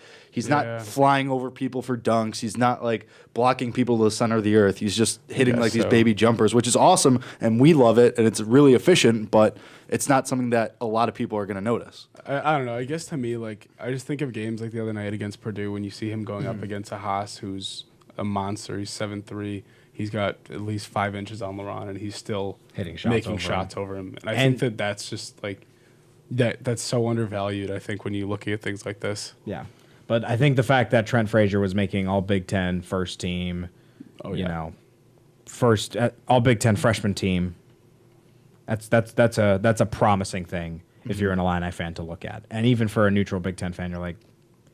D: not flying over people for dunks. He's not like blocking people to the center of the earth. He's just hitting these baby jumpers, which is awesome, and we love it, and it's really efficient, but it's not something that a lot of people are going to notice.
C: I don't know. I guess to me, I just think of games like the other night against Purdue when you see him going up against a Haas who's a monster. He's 7'3". He's got at least 5 inches on LaRon, and he's still making shots over him. And I think that that's just that's so undervalued, I think, when you look at things like this.
A: Yeah. But I think the fact that Trent Frazier was making all Big Ten first team, first all Big Ten freshman team, that's a promising thing if you're an Illini fan to look at. And even for a neutral Big Ten fan, you're like,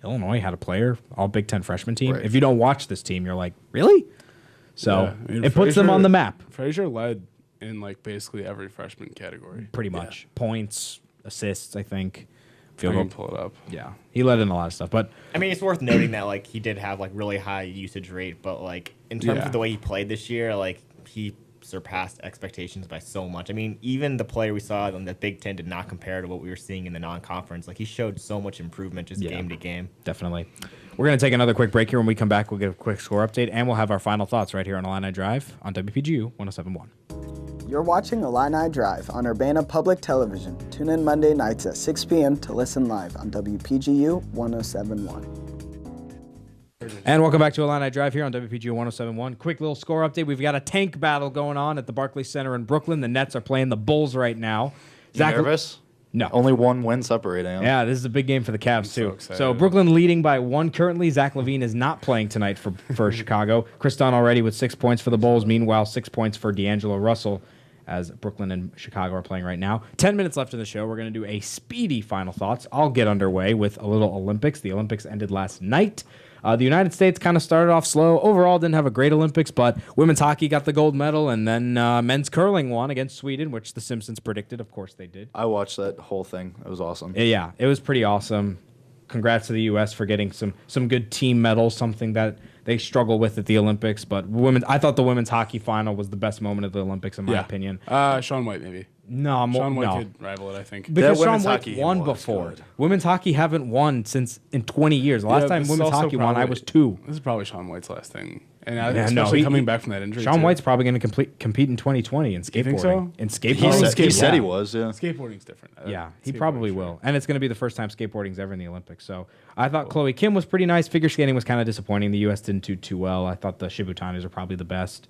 A: Illinois had a player, all Big Ten freshman team.
D: Right.
A: If you don't watch this team, you're like, really? So it puts them on the map.
C: Frazier led in basically every freshman category.
A: Pretty much. Points, assists, I think. field
C: I can
A: goal.
C: pull it up.
A: Yeah, he let in a lot of stuff, but
B: I mean, it's worth noting that like he did have like really high usage rate, but like in terms
C: Yeah.
B: of the way he played this year, like he surpassed expectations by so much. I mean, even the player we saw in the Big Ten did not compare to what we were seeing in the non-conference. Like he showed so much improvement just game to game.
A: definitely. We're going to take another quick break here. When we come back, we'll get a quick score update, and we'll have our final thoughts right here on Illini Drive on WPGU 107.1.
E: You're watching Illini Drive on Urbana Public Television. Tune in Monday nights at 6 p.m. to listen live on WPGU 107.1.
A: And welcome back to Illini Drive here on WPGU 107.1. Quick little score update. We've got a tank battle going on at the Barclays Center in Brooklyn. The Nets are playing the Bulls right now.
D: You nervous?
A: No.
D: Only one win separating them.
A: Yeah, this is a big game for the Cavs, too.
C: excited.
A: So Brooklyn leading by 1 currently. Zach LaVine is not playing tonight for Chicago. Chris Dunn already with 6 points for the Bulls. Meanwhile, 6 points for D'Angelo Russell as Brooklyn and Chicago are playing right now. 10 minutes left in the show. We're going to do a speedy final thoughts. I'll get underway with a little Olympics. The Olympics ended last night. The United States kind of started off slow. Overall, didn't have a great Olympics, but women's hockey got the gold medal, and then men's curling won against Sweden, which the Simpsons predicted. Of course, they did.
D: I watched that whole thing. It was awesome.
A: Yeah, it was pretty awesome. Congrats to the U.S. for getting some good team medals, something that they struggle with at the Olympics. But I thought the women's hockey final was the best moment of the Olympics, in my opinion.
C: Sean White, maybe.
A: No,
C: Sean White
A: no.
C: could rival it, I think.
A: Because
D: That
A: Sean
D: women's
A: White
D: hockey
A: won
D: was
A: before.
D: good.
A: Women's hockey haven't won since in 20 years. The last time
C: this is
A: women's
C: also
A: hockey won, I
C: probably-
A: was 2.
C: This is probably Sean White's last thing. And
A: Yeah,
C: especially
A: no,
C: coming back from that injury.
A: Sean
C: too.
A: White's probably going to compete in 2020 in skateboarding.
C: You think so?
A: In
D: He
A: skateboarding.
D: said he
A: Yeah.
D: was, yeah.
C: Skateboarding's different.
A: Yeah, he
C: Skateboarding's
A: probably
C: sure.
A: will. And it's going to be the first time skateboarding's ever in the Olympics. So I thought Chloe Kim was pretty nice. Figure skating was kind of disappointing. The U.S. didn't do too well. I thought the Shibutanis are probably the best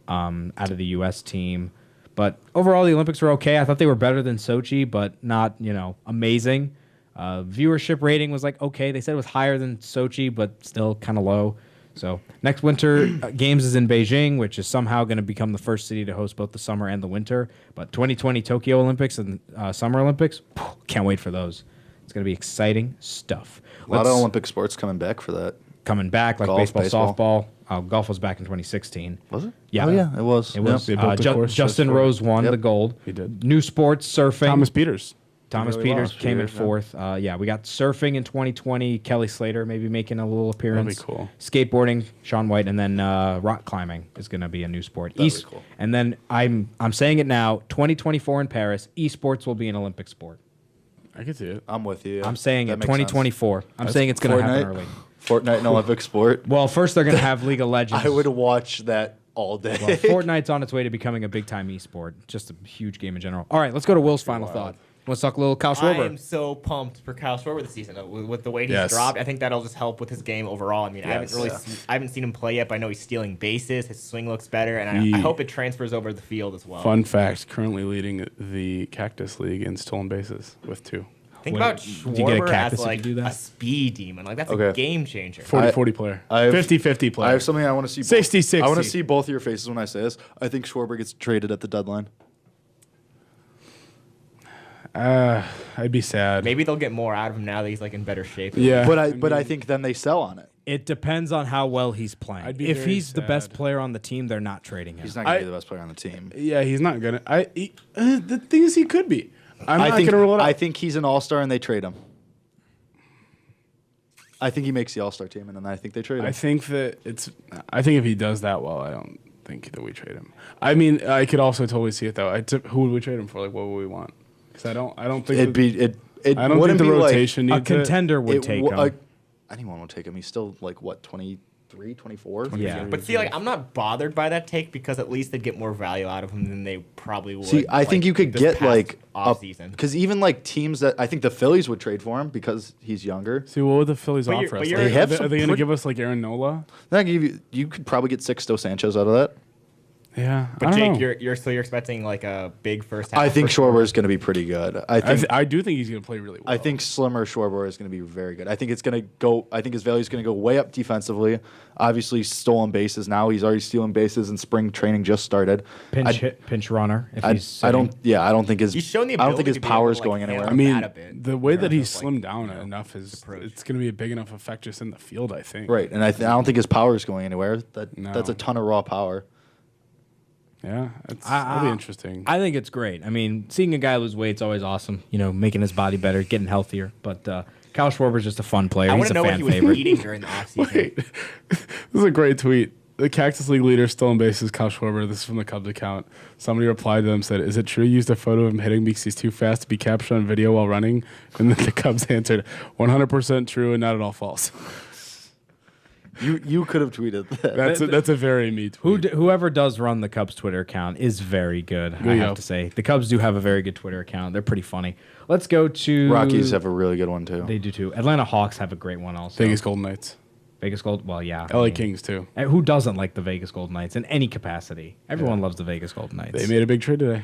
A: out of the U.S. team. But overall, the Olympics were okay. I thought they were better than Sochi, but not, amazing. Viewership rating was like okay. They said it was higher than Sochi, but still kind of low. So next winter games is in Beijing, which is somehow going to become the first city to host both the summer and the winter. But 2020 Tokyo Olympics and Summer Olympics, can't wait for those. It's going to be exciting stuff.
D: A lot of Olympic sports coming back for that.
A: Coming back, like
D: Golf,
A: baseball,
D: baseball.
A: softball. Golf was back in 2016.
D: Was it?
A: Yeah.
D: Oh, yeah, it was.
A: It was.
C: They built the course
A: Justin
C: just for it.
A: Rose won
D: Yep.
A: the gold.
C: He did.
A: New sports, surfing.
C: Thomas Peters.
A: Thomas
C: Really
A: Peters
C: well.
A: came in
C: Yeah.
A: fourth. We got surfing in 2020. Kelly Slater maybe making a little appearance.
C: That'd be cool.
A: Skateboarding, Sean White, and then rock climbing is going to be a new sport.
D: That'd be cool.
A: And then I'm saying it now. 2024 in Paris, esports will be an Olympic sport.
C: I could see it.
D: I'm with you.
A: I'm saying
D: That
A: it.
D: makes sense.
A: 2024. I'm saying it's going to happen
D: Fortnite?
A: early.
D: Fortnite and Olympic sport.
A: Well, first they're going to have League of Legends.
D: I would watch that all day.
A: Well, Fortnite's on its way to becoming a big time esport. Just a huge game in general. All right, let's go to Will's final thought. Let's talk a little Kyle
B: I am
A: Schwarber.
B: so pumped for Kyle Schwarber this season with the way he's
C: Yes.
B: dropped. I think that'll just help with his game overall. I mean, I haven't seen him play yet, but I know he's stealing bases. His swing looks better, and I
C: Yeah.
B: hope it transfers over the field as well.
C: Fun fact: currently leading the Cactus League in stolen bases with 2.
B: Think
A: Wait,
B: about
A: did you get a
B: Schwarber
A: cactus
B: as
A: if you
B: like
A: do that?
B: a speed demon. Like that's
D: Okay.
B: a game changer.
C: 40-40 player.
D: I have-
C: 50-50 player.
D: I have something I want to see.
C: 60-60.
D: I want to see both of your faces when I say this. I think Schwarber gets traded at the deadline.
C: I'd be sad.
B: Maybe they'll get more out of him now that he's like in better shape.
C: Yeah.
D: But I think then they sell on it.
A: It depends on how well he's playing.
C: I'd be
A: If
C: very
A: he's the best
C: sad.
A: player on the team, they're not trading him.
D: He's not going to
C: I-
D: be the best player on the team.
C: Yeah, he's not gonna. The thing is, he could be. I'm not gonna rule it out.
D: I think he's an all-star and they trade him. I think he makes the all-star team and then I think they trade him.
C: I think that it's. I think if he does that well, I don't think that we trade him. I mean, I could also totally see it though. Who would we trade him for? Like, what would we want? Because I don't think
D: It'd be it. It
C: I don't
D: wouldn't
C: think the
D: be
C: rotation
A: A
C: needs it.
A: contender
D: like,
A: would
D: it
A: take
D: w-
A: him.
D: anyone would take him. He's still like what 23, 24.
A: Yeah.
B: But see, like I'm not bothered by that take because at least they'd get more value out of him than they probably would.
D: See, I think
B: like,
D: you could
B: this
D: get
B: past
D: like
B: off season.
D: because even like teams that I think the Phillies would trade for him because he's younger.
C: See, what would the Phillies
B: But you're-
C: offer
B: but
C: us?
B: you're-
C: Like,
D: They have
C: are
D: some
C: they going to
D: pretty-
C: give us like Aaron Nola?
D: That give you could probably get Sixto Sanchez out of that.
C: Yeah,
B: But
C: I don't
B: Jake,
C: know.
B: you're expecting like a big first half.
D: I think
B: for
D: Schwarber is going to be pretty good.
C: I do think he's going to play really well.
D: I think Slimmer Schwarber is going to be very good. I think it's going to go. I think his value is going to go way up defensively. Obviously, stolen bases now. He's already stealing bases, and spring training just started.
A: Pinch runner. If he's
D: I don't.
A: sitting.
D: Yeah, I don't think his.
B: He's shown the
D: I don't
B: ability
D: think his
B: to be
D: power
B: able
D: is
B: to, like,
D: going anywhere.
B: handle
C: I mean,
B: that a bit
C: the way
B: in
C: that
B: terms
C: he's
B: of, like,
C: slimmed down
B: you know,
C: enough is
B: approach.
C: it's going to be a big enough effect just in the field. I think.
D: Right, and I don't think his power is going anywhere. That's
C: No.
D: a ton of raw power.
C: Yeah, it'll be interesting.
A: I think it's great. I mean, seeing a guy lose weight is always awesome. Making his body better, getting healthier. But Kyle Schwarber's just a fun player.
B: I
A: He's
B: want to
A: a
B: know what
A: fan
B: he was
A: favorite.
B: eating during the offseason.
C: Wait, this is a great tweet. The Cactus League leader still on bases, Kyle Schwarber. This is from the Cubs account. Somebody replied to them, said, "Is it true you used a photo of him hitting because he's too fast to be captured on video while running?" And then the Cubs answered, "100% true and not at all false."
D: You could have tweeted that.
C: That's a very me tweet.
A: Whoever does run the Cubs Twitter account is very good, I have to say. The Cubs do have a very good Twitter account. They're pretty funny. Let's go to...
D: Rockies have a really good one, too.
A: They do, too. Atlanta Hawks have a great one also.
C: Vegas Golden Knights.
A: Vegas Gold... Well, yeah.
C: LA Kings, too.
A: Who doesn't like the Vegas Golden Knights in any capacity? Everyone loves the Vegas Golden Knights.
C: They made a big trade today.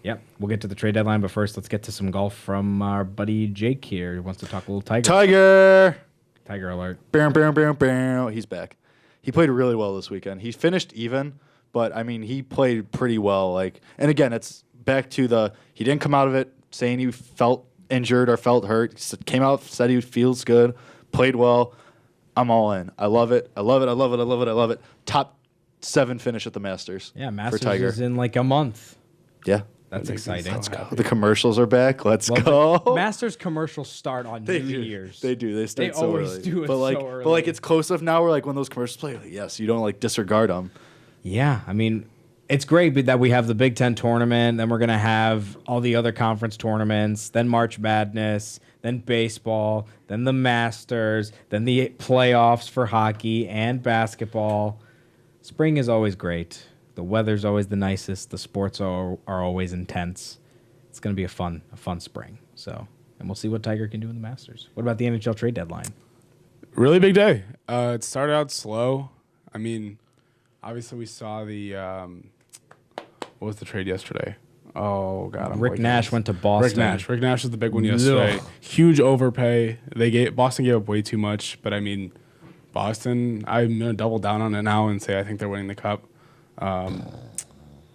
A: Yep. We'll get to the trade deadline, but first let's get to some golf from our buddy Jake here. He wants to talk a little Tiger. Tiger alert.
D: Bam, bam, bam, bam. He's back. He played really well this weekend. He finished even, but, I mean, he played pretty well. And again, it's back to he didn't come out of it saying he felt injured or felt hurt. He came out, said he feels good, played well. I'm all in. I love it. I love it. I love it. I love it. I love it. Top 7 finish at the Masters.
A: Yeah,
D: for
A: Masters
D: Tiger.
A: is in like a month.
D: Yeah.
A: That's exciting.
C: Let's go.
D: The commercials are back. Let's
A: Well,
D: go.
A: Masters commercials start on New Year's.
D: They do. They start
A: They
D: so
A: always
D: early.
A: do it
D: but
A: so early.
D: But it's close enough now where when those commercials play, yes, you don't disregard them.
A: Yeah, I mean, it's great that we have the Big Ten tournament, then we're going to have all the other conference tournaments, then March Madness, then baseball, then the Masters, then the playoffs for hockey and basketball. Spring is always great. The weather's always the nicest. The sports are always intense. It's going to be a fun spring. So, and we'll see what Tiger can do in the Masters. What about the NHL trade deadline?
C: Really big day. It started out slow. I mean, obviously we saw the what was the trade yesterday? Oh God,
A: Rick Nash went to Boston.
C: Rick Nash was the big one yesterday.
A: Ugh.
C: Huge overpay. Boston gave up way too much, but I mean, Boston. I'm gonna double down on it now and say I think they're winning the cup.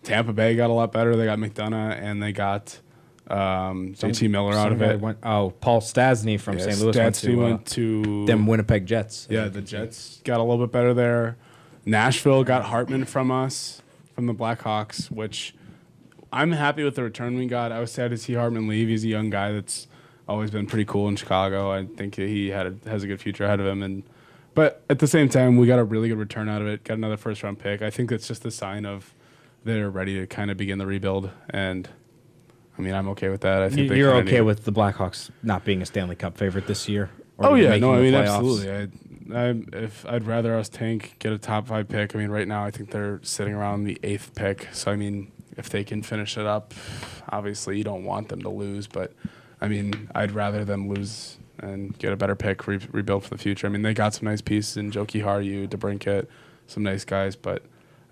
C: Tampa Bay got a lot better. They got McDonough and they got JT Miller out of it.
A: Paul Stastny from St. Louis
C: went to
A: them Winnipeg Jets.
C: Yeah, the Jets got a little bit better there. Nashville got Hartman from us, from the Blackhawks, which I'm happy with the return we got. I was sad to see Hartman leave. He's a young guy that's always been pretty cool in Chicago. I think he has a good future ahead of him. But at the same time, we got a really good return out of it. Got another first-round pick. I think that's just a sign of they're ready to kind of begin the rebuild. And, I mean, I'm okay with that. I think
A: you're okay with the Blackhawks not being a Stanley Cup favorite this year?
C: Oh, yeah. No, I mean,
A: playoffs?
C: absolutely. I'd rather us tank, get a top 5 pick. I mean, right now I think they're sitting around the 8th pick. So, I mean, if they can finish it up, obviously you don't want them to lose. But, I mean, I'd rather them lose and get a better pick, rebuild for the future. I mean, they got some nice pieces in Joe Kiharyu, DeBrincat, some nice guys, but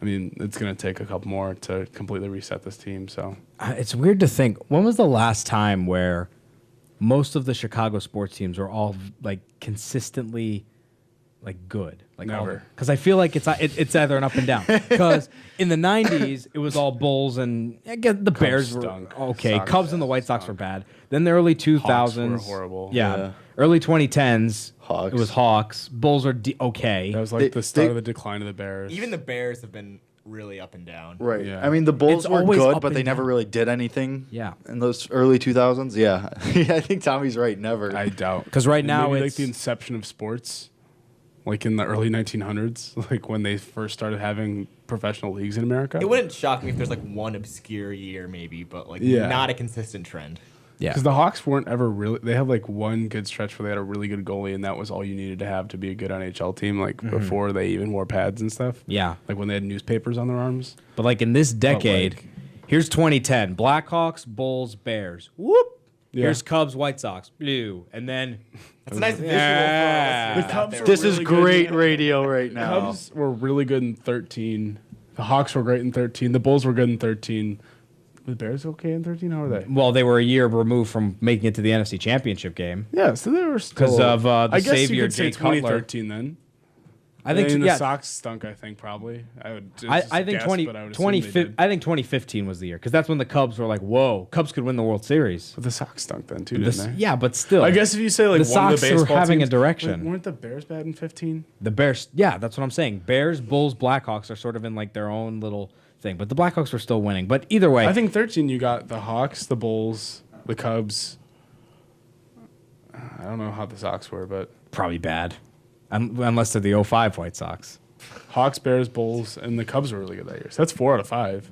C: I mean, it's going to take a couple more to completely reset this team. So
A: it's weird to think, when was the last time where most of the Chicago sports teams were all consistently good?
C: Never.
A: Because I feel like it's either an up and down. Because in the 90s, it was all Bulls and the Bears
C: stunk.
A: were okay.
C: Sox
A: Cubs and the White Sox were bad. Then the early 2000s.
C: Hawks were horrible.
A: Yeah. Early 2010s.
D: Hawks.
A: It was Hawks. Bulls are okay.
C: That was the start of the decline of the Bears.
B: Even the Bears have been really up and down.
D: Right.
C: Yeah.
D: I mean, the Bulls
A: It's
D: were
A: always
D: good,
A: up
D: but
A: and
D: they never
A: down.
D: really did anything.
A: Yeah.
D: In those early 2000s. Yeah. I think Tommy's right. Never.
C: I doubt.
A: 'Cause right
C: And
A: now
C: maybe
A: it's-
C: the inception of sports, in the early 1900s, when they first started having professional leagues in America.
B: It wouldn't shock me if there's one obscure year maybe, but
C: Yeah.
B: not a consistent trend.
A: Yeah.
C: Because the Hawks weren't ever really. They had one good stretch where they had a really good goalie, and that was all you needed to have to be a good NHL team. Before they even wore pads and stuff.
A: Yeah.
C: When they had newspapers on their arms.
A: But in this decade, here's 2010. Blackhawks, Bulls, Bears. Whoop.
C: Yeah.
A: Here's Cubs, White Sox. Blue. And then
B: That's a nice visual
A: Yeah.
B: for us.
C: The Cubs were
D: This is
C: really good.
D: great radio right now.
C: Cubs were really good in 13. The Hawks were great in 13. The Bulls were good in 13. Were the Bears okay in 13? How were they?
A: well, they were a year removed from making it to the NFC Championship game.
C: Yeah, so they were still.
A: 'Cause of, the
C: I guess
A: savior,
C: you could say
A: Jay Cutler.
C: 2013 then.
A: I think
C: And
A: yeah.
C: the Sox stunk. I think probably. I would.
A: I think
C: guess,
A: 20,
C: but I would
A: 20
C: assume they did.
A: I think 2015 was the year because that's when the Cubs were whoa, Cubs could win the World Series.
C: But the Sox stunk then too, didn't they?
A: Yeah, but still,
C: I guess if you say
A: the
C: one of
A: Sox
C: the
A: were
C: baseball
A: having
C: teams,
A: a direction.
C: weren't the Bears bad in 15?
A: The Bears, yeah, that's what I'm saying. Bears, Bulls, Blackhawks are sort of in their own little thing. But the Blackhawks were still winning. But either way,
C: I think 13 you got the Hawks, the Bulls, the Cubs. I don't know how the Sox were, but
A: probably bad, unless they're the 05 White Sox.
C: Hawks, Bears, Bulls, and the Cubs were really good that year. So that's 4 out of 5.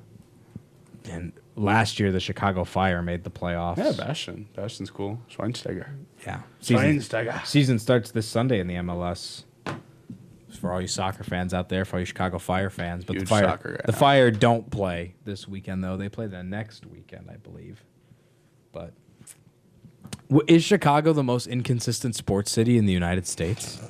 A: And last year, the Chicago Fire made the playoffs.
C: Yeah, Bastion. Bastion's cool. Schweinsteiger.
A: Yeah.
C: Schweinsteiger.
A: Season starts this Sunday in the MLS. For all you soccer fans out there, for all you Chicago Fire fans. But
C: Huge
A: the
C: soccer guy.
A: The Fire don't play this weekend, though. They play the next weekend, I believe. But is Chicago the most inconsistent sports city in the United States?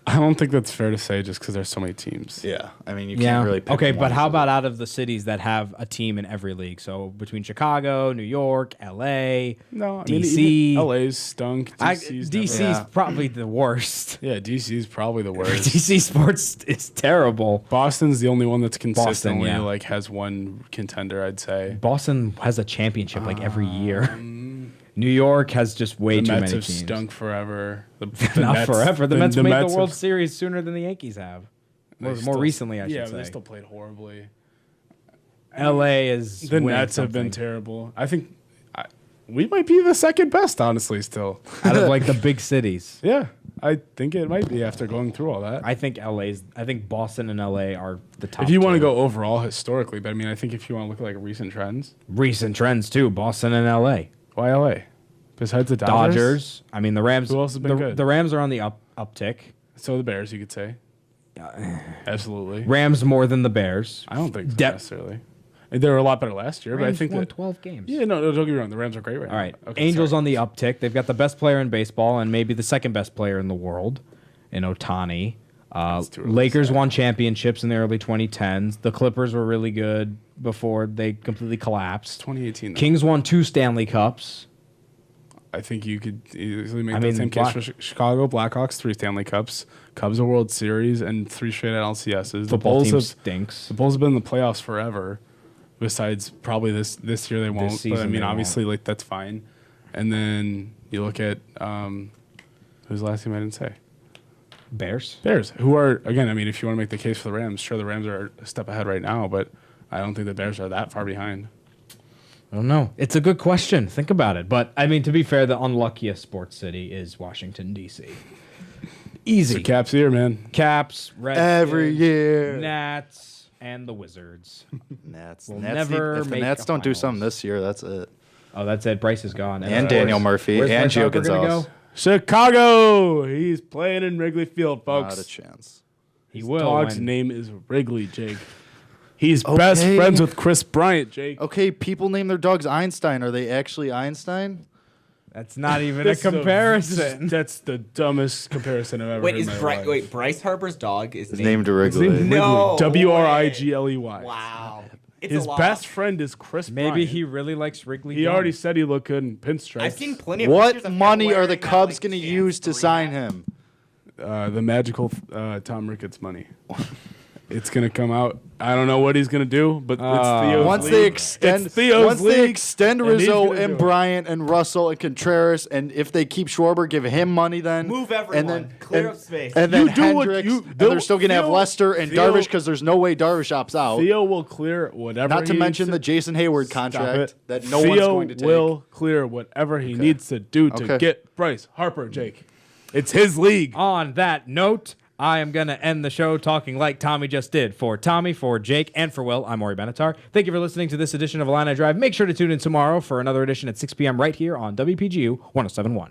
C: I don't think that's fair to say just because there's so many teams.
D: Yeah, I mean, you can't really pick
A: Okay,
D: one
A: but how
D: as a-
A: about out of the cities that have a team in every league? So between Chicago, New York, LA,
C: No, I mean,
A: DC.
C: even LA's stunk. DC's
A: DC's
C: never-
D: Yeah.
A: probably the worst.
C: Yeah, DC's probably the worst.
A: DC sports is terrible.
C: Boston's the only one that's consistently
A: yeah.
C: like has one contender, I'd say.
A: Boston has a championship like every year. New York has just way
C: The
A: too
C: Mets
A: many
C: have
A: teams.
C: stunk forever. The
A: Not
C: Mets-
A: forever. The Mets made
C: Mets
A: the World
C: have-
A: Series sooner than the Yankees have.
C: they
A: Or more
C: still-
A: recently, I should
C: yeah,
A: say.
C: but they still played horribly.
A: LA is
C: The
A: winning
C: Nets have been
A: something.
C: terrible. I think we might be the second best, honestly, still.
A: out of like the big cities.
C: Yeah, I think it might be after going through all that.
A: I think Boston and LA are the top.
C: If you want to
A: two.
C: go overall historically, but I mean, I think if you want to look at like recent trends,
A: recent trends too, Boston and LA.
C: why LA? Besides the
A: Dodgers. I mean, the Rams.
C: Who else has been good?
A: The Rams are on the uptick.
C: So the Bears, you could say. Absolutely.
A: Rams more than the Bears.
C: I don't think so
A: Dep-
C: necessarily. They were a lot better last year, but I
A: Rams
C: think
A: won
C: that
A: 12 games.
C: yeah, no, don't get me wrong. The Rams are great right
A: All
C: now.
A: right.
C: Okay,
A: Angels
C: sorry.
A: on the uptick. They've got the best player in baseball and maybe the second best player in the world in Ohtani.
C: too early to
A: Lakers
C: say.
A: won championships in the early 2010s. The Clippers were really good before they completely collapsed.
C: 2018. Though.
A: Kings won 2 Stanley Cups.
C: I think you could easily make
A: I
C: the
A: mean,
C: same case for Chicago Blackhawks, 3 Stanley Cups, Cubs a World Series, and 3 straight LCSs.
A: Football team stinks.
C: The Bulls have been in the playoffs forever. Besides, probably this year they won't. But I
A: season
C: mean,
A: they
C: obviously, like that's fine. And then you look at who's the last team I didn't say?
A: Bears.
C: Bears, who are again. I mean, if you want to make the case for the Rams, sure, the Rams are a step ahead right now, but I don't think the Bears are that far behind.
A: I don't know. It's a good question. Think about it. But, I mean, to be fair, the unluckiest sports city is Washington, D.C. Easy.
C: It's a Caps year, man.
A: Caps, Redskins,
D: Every year.
A: Nats, and the Wizards.
D: Nats.
A: Will
D: Nats
A: never
D: if the
A: make
D: Nats
A: a
D: don't do
A: finals.
D: something this year, that's it.
A: Oh, that's it. Bryce is gone.
D: And
A: of
D: Daniel
A: course,
D: Murphy
A: where's
D: and
A: Bryce
D: Gio
A: Harper gonna
D: Gonzalez.
A: go?
C: Chicago, he's playing in Wrigley Field, folks.
D: Not a chance.
A: He
C: His
A: will.
C: dog's
A: when-
C: name is Wrigley, Jake. He's best friends with Chris Bryant, Jake.
D: Okay, people name their dogs Einstein. Are they actually Einstein?
A: That's not even a
C: This is
A: comparison.
C: that's the dumbest comparison I've ever
B: Wait,
C: heard in
B: is
C: my life.
B: Bryce Harper's dog is
D: His named Wrigley.
C: His name's
B: No
C: Wrigley. W-R-I-G-L-E-Y.
B: Wow. It's
C: His
B: a lot.
C: best friend is Chris
A: Maybe
C: Bryant.
A: he really likes Wrigley.
C: He already said he looked good in pinstripes.
B: I've seen plenty of pictures
D: What
B: of him
D: money are the
B: wearing that,
D: Cubs
B: like,
D: going to
B: Chance
D: use to
B: 3
D: sign
B: hat.
D: him?
C: The magical Tom Ricketts money. It's gonna come out. I don't know what he's gonna do, but it's Theo's
D: Once
C: league.
D: they extend,
C: It's Theo's
D: once they
C: league,
D: extend
C: and he's
D: Rizzo
C: gonna do
D: and
C: it.
D: Bryant and Russell and Contreras, and if they keep Schwarber, give him money then.
B: Move
D: and
B: everyone.
D: then
B: Clear
D: and,
B: up space.
D: And then
C: You do what
D: Hendricks,
C: you-
D: and they're still gonna have
C: Theo-
D: Lester and
C: Theo-
D: Darvish because there's no way Darvish opts out.
C: Theo will clear whatever.
D: Not to
C: he
D: mention
C: needs
D: the Jason Hayward
C: Stop
D: contract
C: it.
D: that no
C: Theo
D: one's going to take.
C: will clear whatever he needs to do to
D: Okay.
C: get Bryce Harper, Jake. It's his league.
A: On that note, I am going to end the show talking like Tommy just did. For Tommy, for Jake, and for Will, I'm Maury Benatar. Thank you for listening to this edition of Illini Drive. Make sure to tune in tomorrow for another edition at 6 p.m. right here on WPGU 107.1.